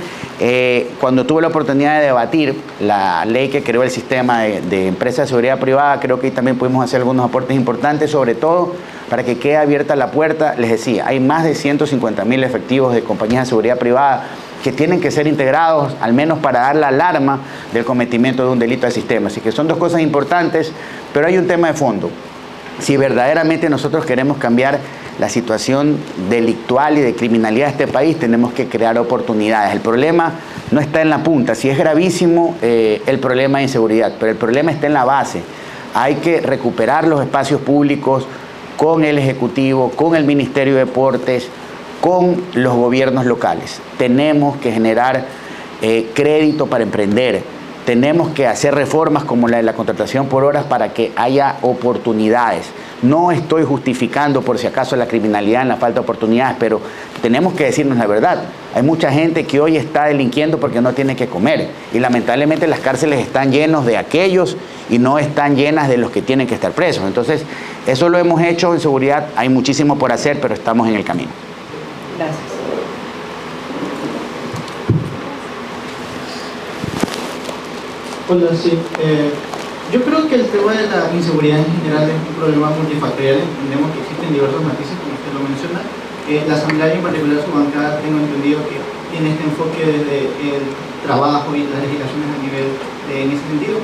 cuando tuve la oportunidad de debatir la ley que creó el sistema de empresas de seguridad privada, creo que ahí también pudimos hacer algunos aportes importantes, sobre todo para que quede abierta la puerta. Les decía, hay más de 150.000 efectivos de compañías de seguridad privada que tienen que ser integrados, al menos para dar la alarma del cometimiento de un delito al sistema. Así que son dos cosas importantes, pero hay un tema de fondo. Si verdaderamente nosotros queremos cambiar la situación delictual y de criminalidad de este país, tenemos que crear oportunidades. El problema no está en la punta. Sí es gravísimo el problema de inseguridad, pero el problema está en la base. Hay que recuperar los espacios públicos con el Ejecutivo, con el Ministerio de Deportes, con los gobiernos locales. Tenemos que generar crédito para emprender. Tenemos que hacer reformas como la de la contratación por horas para que haya oportunidades. No estoy justificando por si acaso la criminalidad en la falta de oportunidades, pero tenemos que decirnos la verdad. Hay mucha gente que hoy está delinquiendo porque no tiene que comer, y lamentablemente las cárceles están llenas de aquellos y no están llenas de los que tienen que estar presos. Entonces, eso lo hemos hecho en seguridad. Hay muchísimo por hacer, pero estamos en el camino. Gracias. Hola, sí. Yo creo que el tema de la inseguridad en general es un problema multifactorial. Entendemos que existen diversos matices, como usted lo menciona. La Asamblea y en particular su bancada, tengo entendido que tiene este enfoque desde el trabajo y las legislaciones a nivel en ese sentido.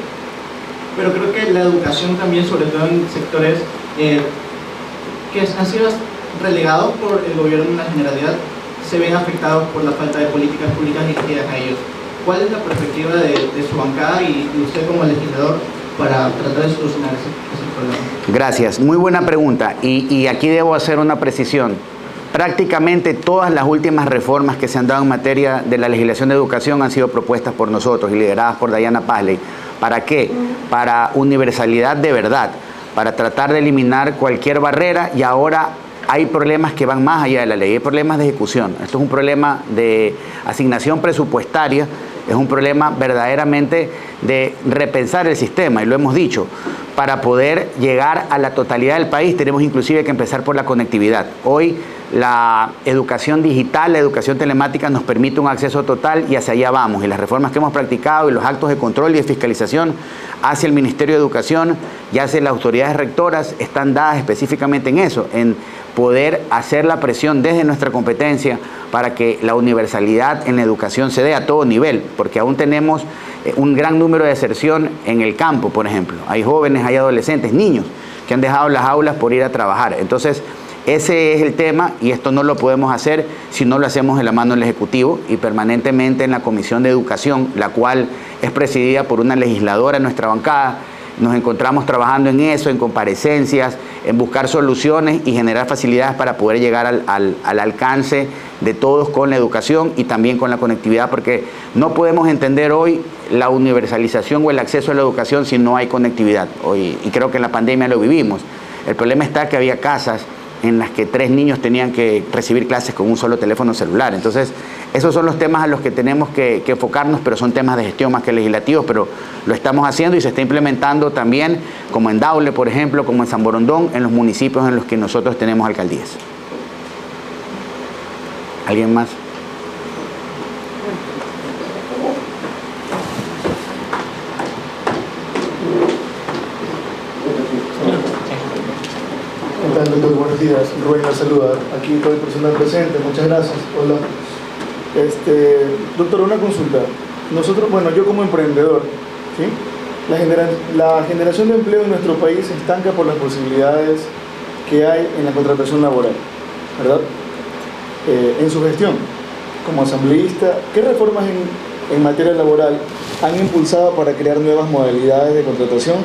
Pero creo que la educación también, sobre todo en sectores que han sido relegados por el gobierno en la generalidad, se ven afectados por la falta de políticas públicas dirigidas a ellos. ¿Cuál es la perspectiva de su bancada y usted como legislador para tratar de solucionar ese problema? Gracias, muy buena pregunta. Y aquí debo hacer una precisión. Prácticamente todas las últimas reformas que se han dado en materia de la legislación de educación han sido propuestas por nosotros y lideradas por Diana Pazley. ¿Para qué? Para universalidad de verdad, para tratar de eliminar cualquier barrera, y ahora hay problemas que van más allá de la ley, hay problemas de ejecución. Esto es un problema de asignación presupuestaria, es un problema verdaderamente de repensar el sistema, y lo hemos dicho. Para poder llegar a la totalidad del país tenemos inclusive que empezar por la conectividad. Hoy La educación digital, la educación telemática nos permite un acceso total y hacia allá vamos. Y las reformas que hemos practicado y los actos de control y de fiscalización hacia el Ministerio de Educación y hacia las autoridades rectoras están dadas específicamente en eso, en poder hacer la presión desde nuestra competencia para que la universalidad en la educación se dé a todo nivel, porque aún tenemos un gran número de deserción en el campo, por ejemplo. Hay jóvenes, hay adolescentes, niños que han dejado las aulas por ir a trabajar. Entonces, ese es el tema y esto no lo podemos hacer si no lo hacemos de la mano del Ejecutivo y permanentemente en la Comisión de Educación, la cual es presidida por una legisladora en nuestra bancada. Nos encontramos trabajando en eso, en comparecencias, en buscar soluciones y generar facilidades para poder llegar al alcance de todos con la educación y también con la conectividad, porque no podemos entender hoy la universalización o el acceso a la educación si no hay conectividad. Hoy, y creo que en la pandemia lo vivimos. El problema está que había casas en las que 3 niños tenían que recibir clases con un solo teléfono celular. Entonces, esos son los temas a los que tenemos que enfocarnos, pero son temas de gestión más que legislativos, pero lo estamos haciendo y se está implementando también, como en Daule, por ejemplo, como en San Borondón, en los municipios en los que nosotros tenemos alcaldías. ¿Alguien más? ¿Qué tal, doctor? Buenos días. Rubén la saluda. Aquí todo el personal presente. Muchas gracias. Hola. Doctor, una consulta. Nosotros, bueno, yo como emprendedor, ¿sí? La generación de empleo en nuestro país se estanca por las posibilidades que hay en la contratación laboral, ¿verdad? En su gestión, como asambleísta, ¿qué reformas en materia laboral han impulsado para crear nuevas modalidades de contratación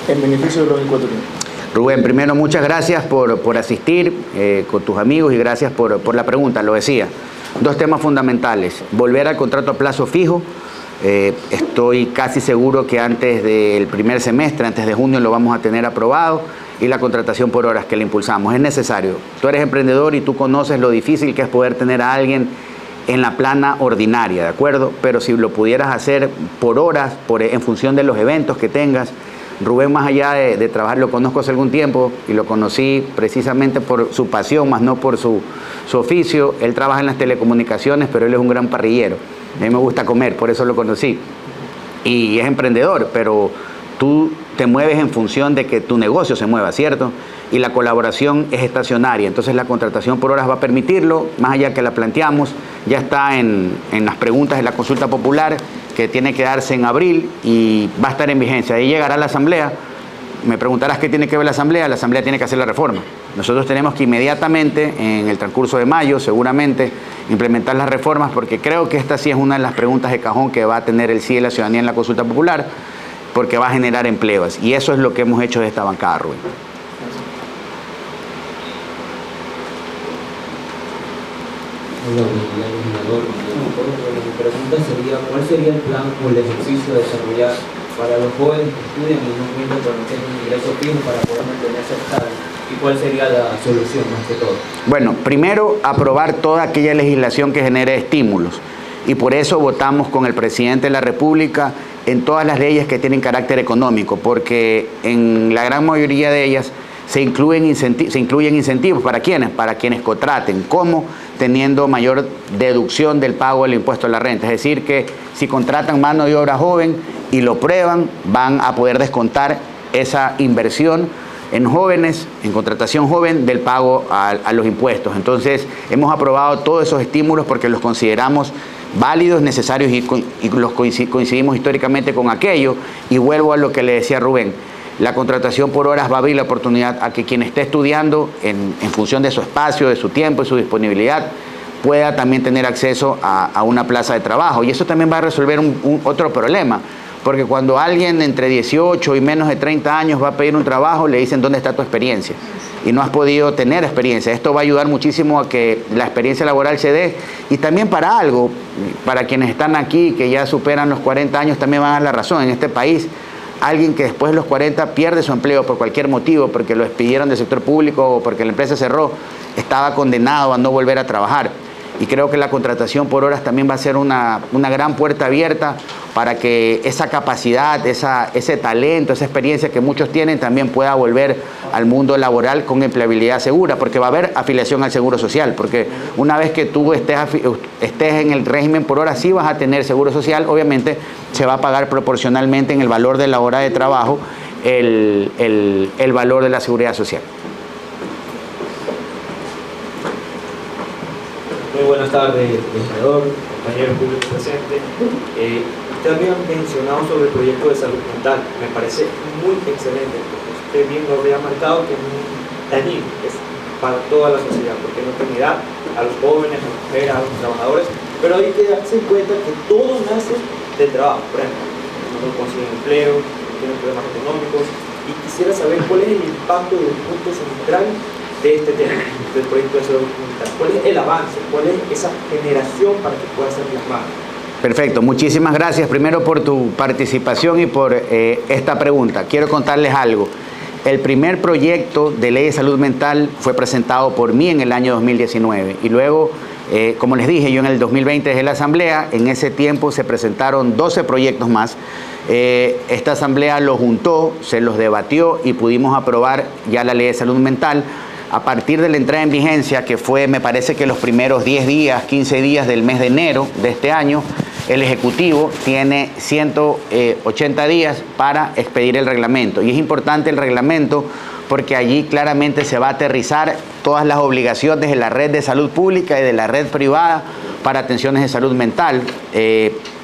en beneficio de los ecuatorianos? Rubén, primero muchas gracias por asistir con tus amigos y gracias por la pregunta. Lo decía, 2 temas fundamentales: volver al contrato a plazo fijo. Estoy casi seguro que antes del primer semestre, antes de junio, lo vamos a tener aprobado, y la contratación por horas que le impulsamos. Es necesario. Tú eres emprendedor y tú conoces lo difícil que es poder tener a alguien en la plana ordinaria, ¿de acuerdo? Pero si lo pudieras hacer por horas, en función de los eventos que tengas. Rubén, más allá de trabajar, lo conozco hace algún tiempo y lo conocí precisamente por su pasión, más no por su oficio. Él trabaja en las telecomunicaciones, pero él es un gran parrillero. A mí me gusta comer, por eso lo conocí. Y es emprendedor, pero tú te mueves en función de que tu negocio se mueva, ¿cierto? Y la colaboración es estacionaria, entonces la contratación por horas va a permitirlo, más allá que la planteamos, ya está en las preguntas de la consulta popular, que tiene que darse en abril y va a estar en vigencia. Ahí llegará la Asamblea. Me preguntarás qué tiene que ver la Asamblea tiene que hacer la reforma. Nosotros tenemos que inmediatamente, en el transcurso de mayo, seguramente, implementar las reformas, porque creo que esta sí es una de las preguntas de cajón que va a tener el sí de la ciudadanía en la consulta popular, porque va a generar empleos. Y eso es lo que hemos hecho de esta bancada, Rubén. Hola, legislador. Mi pregunta sería, ¿cuál sería el plan o el ejercicio a desarrollar para los jóvenes que estudian y no cuentan con un ingreso fijo para poder mantenerse estables? ¿Y cuál sería la solución más que todo? Bueno, primero, aprobar toda aquella legislación que genere estímulos. Y por eso votamos con el presidente de la República en todas las leyes que tienen carácter económico, porque en la gran mayoría de ellas se incluyen incentivos. ¿Para quiénes? Para quienes contraten. ¿Cómo? Teniendo mayor deducción del pago del impuesto a la renta. Es decir, que si contratan mano de obra joven y lo prueban, van a poder descontar esa inversión en jóvenes, en contratación joven, del pago a los impuestos. Entonces, hemos aprobado todos esos estímulos porque los consideramos válidos, necesarios y los coincidimos históricamente con aquello. Y vuelvo a lo que le decía Rubén. La contratación por horas va a abrir la oportunidad a que quien esté estudiando, en función de su espacio, de su tiempo y su disponibilidad, pueda también tener acceso a una plaza de trabajo. Y eso también va a resolver otro problema, porque cuando alguien entre 18 y menos de 30 años va a pedir un trabajo, le dicen ¿dónde está tu experiencia? Y no has podido tener experiencia. Esto va a ayudar muchísimo a que la experiencia laboral se dé. Y también para algo, para quienes están aquí, que ya superan los 40 años, también van a dar la razón. En este país, alguien que después de los 40 pierde su empleo por cualquier motivo, porque lo despidieron del sector público o porque la empresa cerró, estaba condenado a no volver a trabajar. y creo que la contratación por horas también va a ser una gran puerta abierta para que esa capacidad, ese talento, esa experiencia que muchos tienen también pueda volver al mundo laboral con empleabilidad segura, porque va a haber afiliación al Seguro Social, porque una vez que tú estés en el régimen por hora, sí vas a tener Seguro Social, obviamente se va a pagar proporcionalmente en el valor de la hora de trabajo el valor de la Seguridad Social. Muy buenas tardes, legislador, compañero público presente. Usted había mencionado sobre el proyecto de salud mental. Me parece muy excelente, porque usted bien lo había marcado que es muy dañino, es para toda la sociedad, porque no tiene edad, a los jóvenes, a las mujeres, a los trabajadores, pero hay que darse cuenta que todo nace del trabajo. Por ejemplo, no consiguen empleo, tienen problemas económicos, y quisiera saber cuál es el impacto del punto central de este tema, del proyecto de salud mental. ¿Cuál es el avance? ¿Cuál es esa generación para que pueda ser plasmada? Perfecto, muchísimas gracias primero por tu participación y por esta pregunta. Quiero contarles algo. El primer proyecto de ley de salud mental fue presentado por mí en el año 2019 y luego, como les dije, yo en el 2020 dejé la asamblea. En ese tiempo se presentaron 12 proyectos más. Esta asamblea los juntó, se los debatió y pudimos aprobar ya la ley de salud mental. A partir de la entrada en vigencia, que fue, me parece que los primeros 10 días, 15 días del mes de enero de este año, el Ejecutivo tiene 180 días para expedir el reglamento. Y es importante el reglamento porque allí claramente se va a aterrizar todas las obligaciones de la red de salud pública y de la red privada para atenciones de salud mental.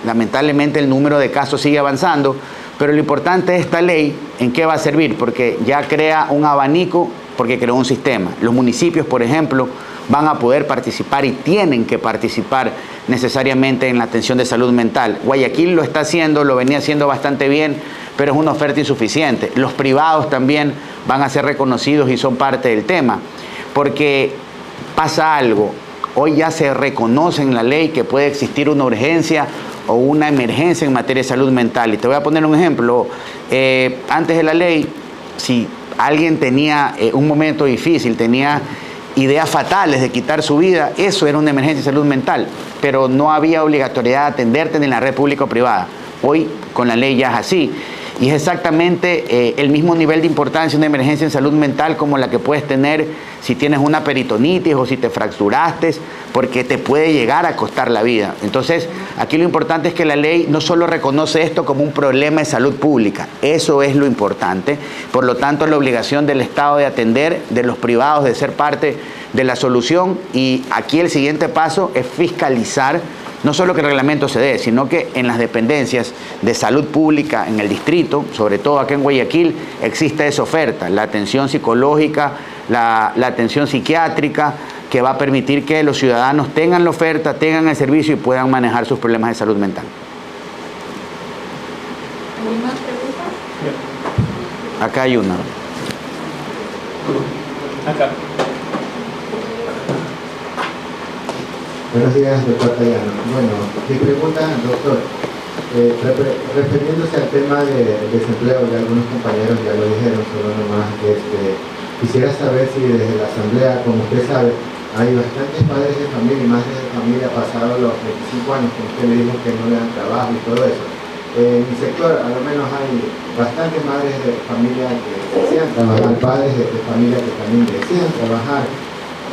Lamentablemente el número de casos sigue avanzando, pero lo importante de esta ley, ¿en qué va a servir? Porque ya crea un abanico, porque creó un sistema. Los municipios, por ejemplo, van a poder participar y tienen que participar necesariamente en la atención de salud mental. Guayaquil lo está haciendo, lo venía haciendo bastante bien, pero es una oferta insuficiente. Los privados también van a ser reconocidos y son parte del tema, porque pasa algo. Hoy ya se reconoce en la ley que puede existir una urgencia o una emergencia en materia de salud mental. Y te voy a poner un ejemplo. Antes de la ley, si alguien tenía un momento difícil, tenía ideas fatales de quitar su vida, eso era una emergencia de salud mental, pero no había obligatoriedad de atenderte ni en la red pública o privada. Hoy con la ley ya es así. Y es exactamente el mismo nivel de importancia una emergencia en salud mental como la que puedes tener si tienes una peritonitis o si te fracturaste, porque te puede llegar a costar la vida. Entonces, aquí lo importante es que la ley no solo reconoce esto como un problema de salud pública, eso es lo importante. Por lo tanto, la obligación del Estado de atender, de los privados de ser parte de la solución, y aquí el siguiente paso es fiscalizar no solo que el reglamento se dé, sino que en las dependencias de salud pública en el distrito, sobre todo acá en Guayaquil, existe esa oferta, la atención psicológica, la atención psiquiátrica, que va a permitir que los ciudadanos tengan la oferta, tengan el servicio y puedan manejar sus problemas de salud mental. ¿Alguna pregunta? Acá hay una. Acá. Buenos días, doctor Tayano. Bueno, mi pregunta, doctor, refiriéndose al tema de desempleo, ya algunos compañeros ya lo dijeron, solo nomás, quisiera saber si desde la Asamblea, como usted sabe, hay bastantes padres de familia y madres de familia pasados los 25 años, como usted me dijo que no le dan trabajo y todo eso. En mi sector, a lo menos hay bastantes madres de familia que desean trabajar, padres de familia que también desean trabajar,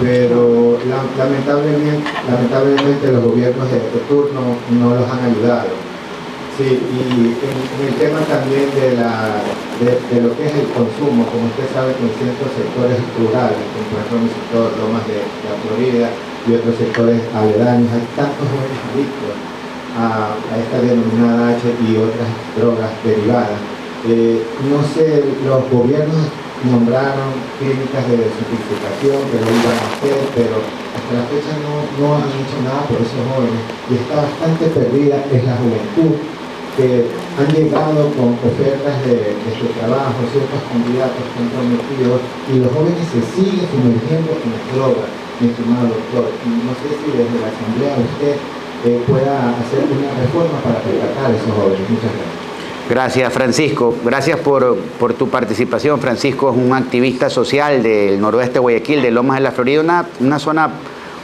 pero lamentablemente los gobiernos de turno no los han ayudado. Sí, y en el tema también de lo que es el consumo, como usted sabe que en ciertos sectores rurales, como por ejemplo en el sector Lomas de la Florida y otros sectores aledaños, hay tantos jóvenes adictos a esta denominada H y otras drogas derivadas. No sé, los gobiernos nombraron clínicas de desintoxicación que lo iban a hacer, pero hasta la fecha no han hecho nada por esos jóvenes y está bastante perdida es la juventud, que han llegado con ofertas de trabajo, ciertos candidatos comprometidos y los jóvenes se siguen sumergiendo en las drogas, mi estimado doctor. No sé si desde la Asamblea usted pueda hacer una reforma para rescatar a esos jóvenes. Muchas gracias. Gracias, Francisco. Gracias por tu participación. Francisco es un activista social del noroeste de Guayaquil, de Lomas de la Florida, una zona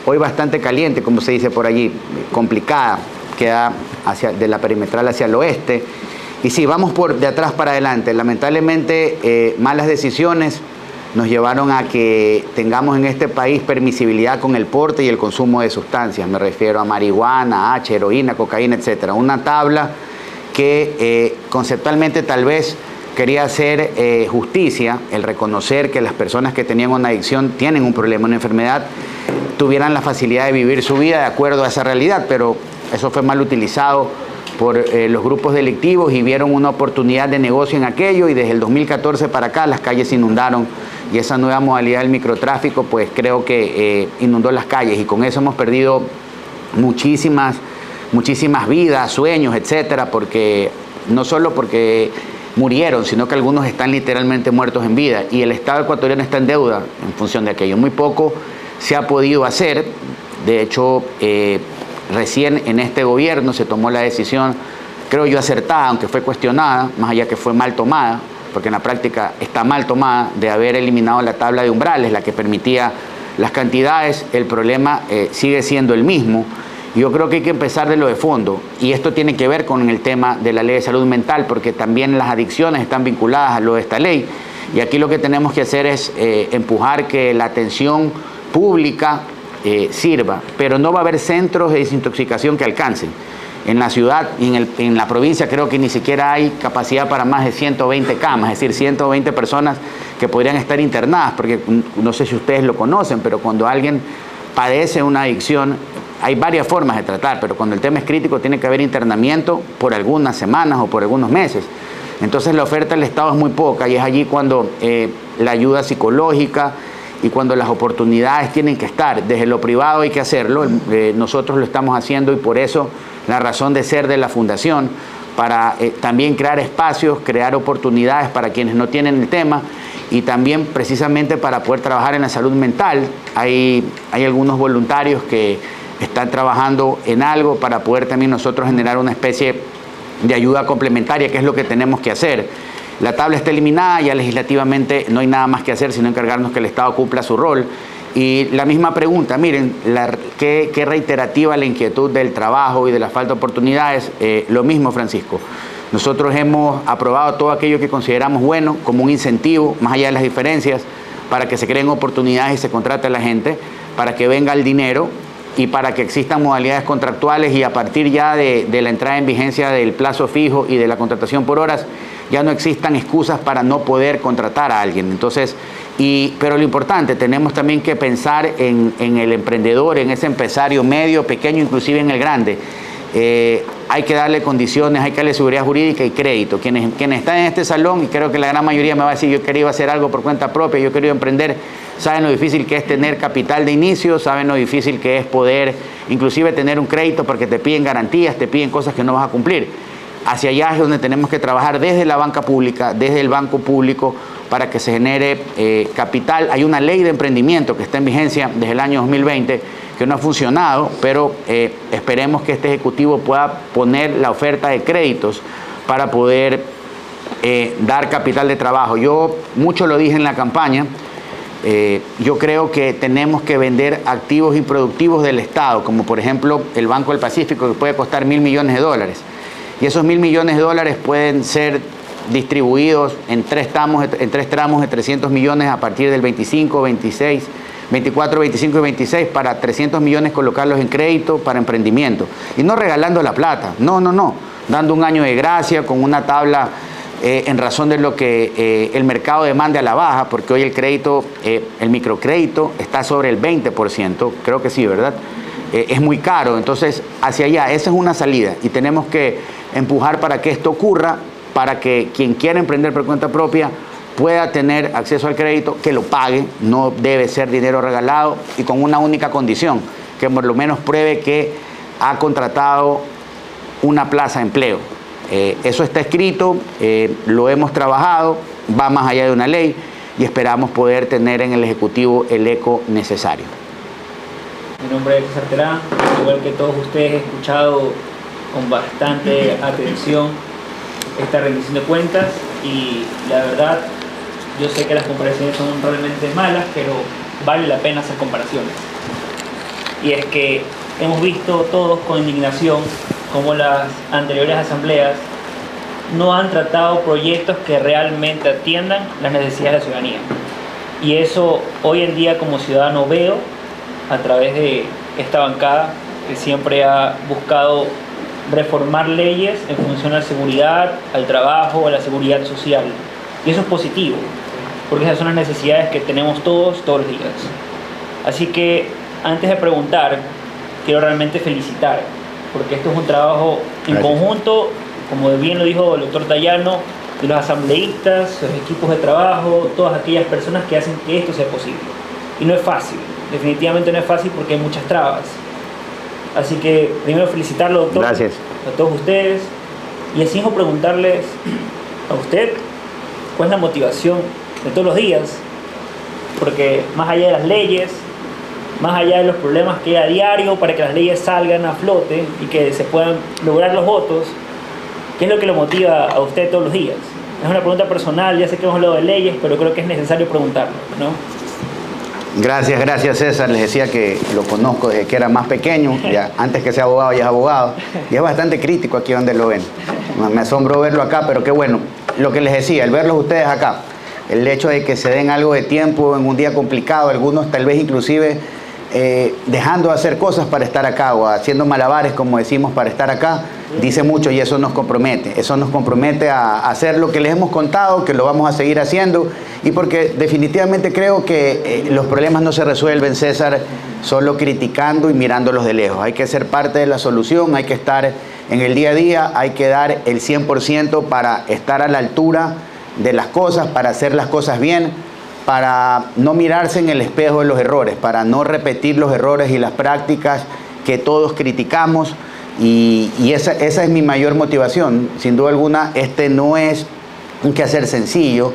hoy bastante caliente, como se dice por allí, complicada, queda de la perimetral hacia el oeste. Y sí, vamos de atrás para adelante. Lamentablemente, malas decisiones nos llevaron a que tengamos en este país permisibilidad con el porte y el consumo de sustancias. Me refiero a marihuana, H, heroína, cocaína, etc. Una tabla que conceptualmente tal vez quería hacer justicia, el reconocer que las personas que tenían una adicción tienen un problema, una enfermedad, tuvieran la facilidad de vivir su vida de acuerdo a esa realidad, pero eso fue mal utilizado por los grupos delictivos y vieron una oportunidad de negocio en aquello, y desde el 2014 para acá las calles se inundaron, y esa nueva modalidad del microtráfico pues creo que inundó las calles, y con eso hemos perdido muchísimas vidas, sueños, etcétera, porque no solo porque murieron, sino que algunos están literalmente muertos en vida, y el Estado ecuatoriano está en deuda en función de aquello. Muy poco se ha podido hacer. De hecho, recién en este gobierno se tomó la decisión, creo yo acertada, aunque fue cuestionada, más allá que fue mal tomada, porque en la práctica está mal tomada, de haber eliminado la tabla de umbrales, la que permitía las cantidades. El problema sigue siendo el mismo. Yo creo que hay que empezar de lo de fondo, y esto tiene que ver con el tema de la ley de salud mental, porque también las adicciones están vinculadas a lo de esta ley, y aquí lo que tenemos que hacer es empujar que la atención pública sirva, pero no va a haber centros de desintoxicación que alcancen. En la ciudad y en la provincia creo que ni siquiera hay capacidad para más de 120 camas, es decir, 120 personas que podrían estar internadas, porque no sé si ustedes lo conocen, pero cuando alguien padece una adicción, hay varias formas de tratar, pero cuando el tema es crítico tiene que haber internamiento por algunas semanas o por algunos meses. Entonces la oferta del Estado es muy poca, y es allí cuando la ayuda psicológica y cuando las oportunidades tienen que estar. Desde lo privado hay que hacerlo, nosotros lo estamos haciendo, y por eso la razón de ser de la Fundación, para también crear espacios, crear oportunidades para quienes no tienen el tema, y también precisamente para poder trabajar en la salud mental. Hay algunos voluntarios que están trabajando en algo para poder también nosotros generar una especie de ayuda complementaria, que es lo que tenemos que hacer. La tabla está eliminada, ya legislativamente no hay nada más que hacer sino encargarnos que el Estado cumpla su rol. Y la misma pregunta, miren, qué reiterativa la inquietud del trabajo y de la falta de oportunidades. Lo mismo, Francisco. Nosotros hemos aprobado todo aquello que consideramos bueno como un incentivo, más allá de las diferencias, para que se creen oportunidades y se contrate a la gente, para que venga el dinero y para que existan modalidades contractuales, y a partir ya de la entrada en vigencia del plazo fijo y de la contratación por horas, ya no existan excusas para no poder contratar a alguien. Entonces, pero lo importante, tenemos también que pensar en el emprendedor, en ese empresario medio, pequeño, inclusive en el grande. Hay que darle condiciones, hay que darle seguridad jurídica y crédito. Quienes están en este salón, y creo que la gran mayoría me va a decir, yo quería hacer algo por cuenta propia, yo quería emprender, saben lo difícil que es tener capital de inicio, saben lo difícil que es poder inclusive tener un crédito, porque te piden garantías, te piden cosas que no vas a cumplir. Hacia allá es donde tenemos que trabajar, desde la banca pública, desde el banco público, para que se genere capital. Hay una ley de emprendimiento que está en vigencia desde el año 2020, que no ha funcionado, pero esperemos que este Ejecutivo pueda poner la oferta de créditos para poder dar capital de trabajo. Yo mucho lo dije en la campaña, yo creo que tenemos que vender activos improductivos del Estado, como por ejemplo el Banco del Pacífico, que puede costar $1.000 millones, y esos $1.000 millones pueden ser distribuidos en tres tramos de 300 millones a partir del 24, 25 y 26, para 300 millones colocarlos en crédito para emprendimiento, y no regalando la plata, no, dando un año de gracia con una tabla en razón de lo que el mercado demande a la baja, porque hoy el crédito, el microcrédito está sobre el 20%, creo que sí, ¿verdad? Es muy caro. Entonces hacia allá, esa es una salida, y tenemos que empujar para que esto ocurra, para que quien quiera emprender por cuenta propia pueda tener acceso al crédito, que lo pague, no debe ser dinero regalado, y con una única condición, que por lo menos pruebe que ha contratado una plaza de empleo. Eso está escrito, lo hemos trabajado, va más allá de una ley, y esperamos poder tener en el Ejecutivo el eco necesario. Mi nombre es César Terán, igual que todos ustedes he escuchado con bastante atención esta rendición de cuentas, y la verdad, yo sé que las comparaciones son realmente malas, pero vale la pena hacer comparaciones. y es que hemos visto todos con indignación cómo las anteriores asambleas no han tratado proyectos que realmente atiendan las necesidades de la ciudadanía. Y eso hoy en día como ciudadano veo a través de esta bancada que siempre ha buscado reformar leyes en función a la seguridad, al trabajo, a la seguridad social. Y eso es positivo, porque esas son las necesidades que tenemos todos los días. Así que antes de preguntar, quiero realmente felicitar, porque esto es un trabajo en conjunto, como bien lo dijo el doctor Dayano, de los asambleístas, los equipos de trabajo, todas aquellas personas que hacen que esto sea posible. Y no es fácil, definitivamente no es fácil porque hay muchas trabas. Así que primero felicitarlo, doctor. Gracias. A todos ustedes. Y asimismo preguntarles a usted cuál es la motivación de todos los días, porque más allá de las leyes, más allá de los problemas que hay a diario para que las leyes salgan a flote y que se puedan lograr los votos, ¿qué es lo que lo motiva a usted todos los días? Es una pregunta personal, ya sé que hemos hablado de leyes, pero creo que es necesario preguntarlo, ¿no? Gracias César, les decía que lo conozco desde que era más pequeño, ya antes que sea abogado ya es abogado, y es bastante crítico aquí donde lo ven. Me asombró verlo acá, pero qué bueno. Lo que les decía, el verlos ustedes acá, el hecho de que se den algo de tiempo en un día complicado, algunos tal vez inclusive dejando de hacer cosas para estar acá o haciendo malabares, como decimos, para estar acá, dice mucho y eso nos compromete a hacer lo que les hemos contado, que lo vamos a seguir haciendo, y porque definitivamente creo que los problemas no se resuelven, César, solo criticando y mirándolos de lejos. Hay que ser parte de la solución, hay que estar en el día a día, hay que dar el 100% para estar a la altura de las cosas, para hacer las cosas bien, para no mirarse en el espejo de los errores, para no repetir los errores y las prácticas que todos criticamos, y esa es mi mayor motivación. Sin duda alguna, este no es un quehacer sencillo,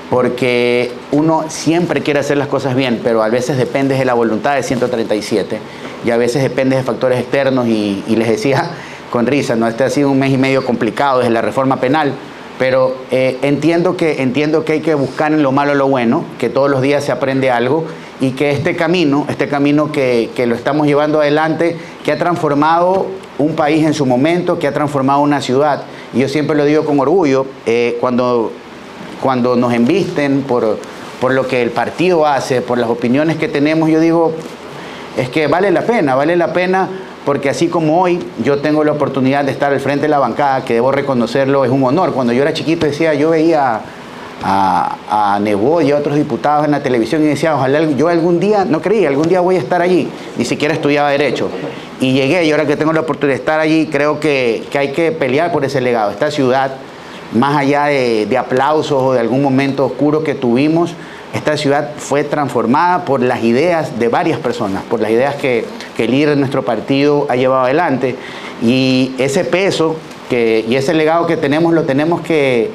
porque uno siempre quiere hacer las cosas bien, pero a veces depende de la voluntad de 137 y a veces depende de factores externos, y les decía con risa, ¿no? Este ha sido un mes y medio complicado desde la reforma penal, pero entiendo que hay que buscar en lo malo lo bueno, que todos los días se aprende algo, y que este camino que lo estamos llevando adelante, que ha transformado un país en su momento, que ha transformado una ciudad, y yo siempre lo digo con orgullo, cuando nos embisten por lo que el partido hace, por las opiniones que tenemos, yo digo, es que vale la pena, porque así como hoy yo tengo la oportunidad de estar al frente de la bancada, que debo reconocerlo, es un honor. Cuando yo era chiquito yo veía a Nebot y a otros diputados en la televisión y decía, ojalá yo algún día, no creía, algún día voy a estar allí, ni siquiera estudiaba Derecho. Y llegué, y ahora que tengo la oportunidad de estar allí, creo que hay que pelear por ese legado. Esta ciudad, más allá de aplausos o de algún momento oscuro que tuvimos, esta ciudad fue transformada por las ideas de varias personas, por las ideas que el líder de nuestro partido ha llevado adelante, y ese peso y ese legado que tenemos lo tenemos que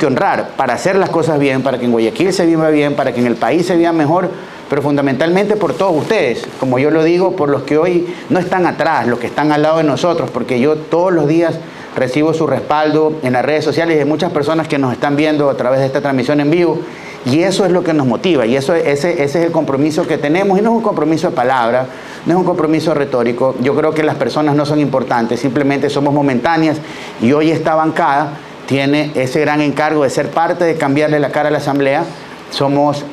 honrar para hacer las cosas bien, para que en Guayaquil se viva bien, para que en el país se viva mejor, pero fundamentalmente por todos ustedes, como yo lo digo, por los que hoy no están atrás, los que están al lado de nosotros, porque yo todos los días recibo su respaldo en las redes sociales de muchas personas que nos están viendo a través de esta transmisión en vivo, y eso es lo que nos motiva, y ese es el compromiso que tenemos, y no es un compromiso de palabra, no es un compromiso retórico. Yo creo que las personas no son importantes, simplemente somos momentáneas, y hoy esta bancada tiene ese gran encargo de ser parte de cambiarle la cara a la Asamblea. Somos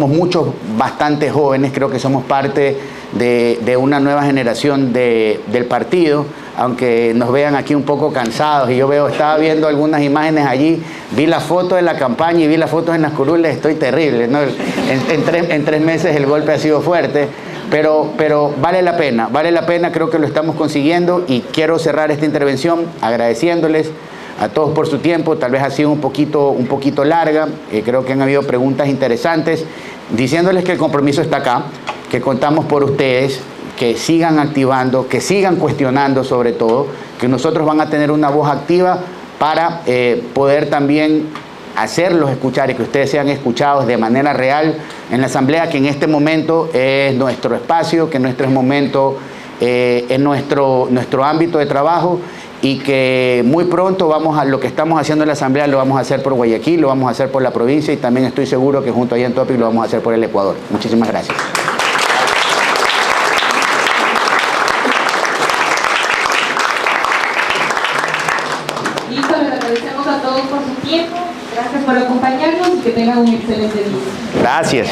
muchos, bastante jóvenes, creo que somos parte de una nueva generación del partido, aunque nos vean aquí un poco cansados, y estaba viendo algunas imágenes allí, vi la foto de la campaña y vi las fotos en las curules, estoy terrible, ¿no? En 3 meses el golpe ha sido fuerte, pero vale la pena, creo que lo estamos consiguiendo, y quiero cerrar esta intervención agradeciéndoles a todos por su tiempo. Tal vez ha sido un poquito larga, creo que han habido preguntas interesantes, diciéndoles que el compromiso está acá, que contamos por ustedes, que sigan activando, que sigan cuestionando sobre todo, que nosotros van a tener una voz activa para poder también hacerlos escuchar, y que ustedes sean escuchados de manera real en la Asamblea, que en este momento es nuestro espacio, que nuestro momento es nuestro ámbito de trabajo, y que muy pronto lo que estamos haciendo en la Asamblea lo vamos a hacer por Guayaquil, lo vamos a hacer por la provincia, y también estoy seguro que junto a Ian Topic lo vamos a hacer por el Ecuador. Muchísimas gracias. agradecemos a todos por su tiempo. Gracias por acompañarnos y que tengan un excelente día. Gracias.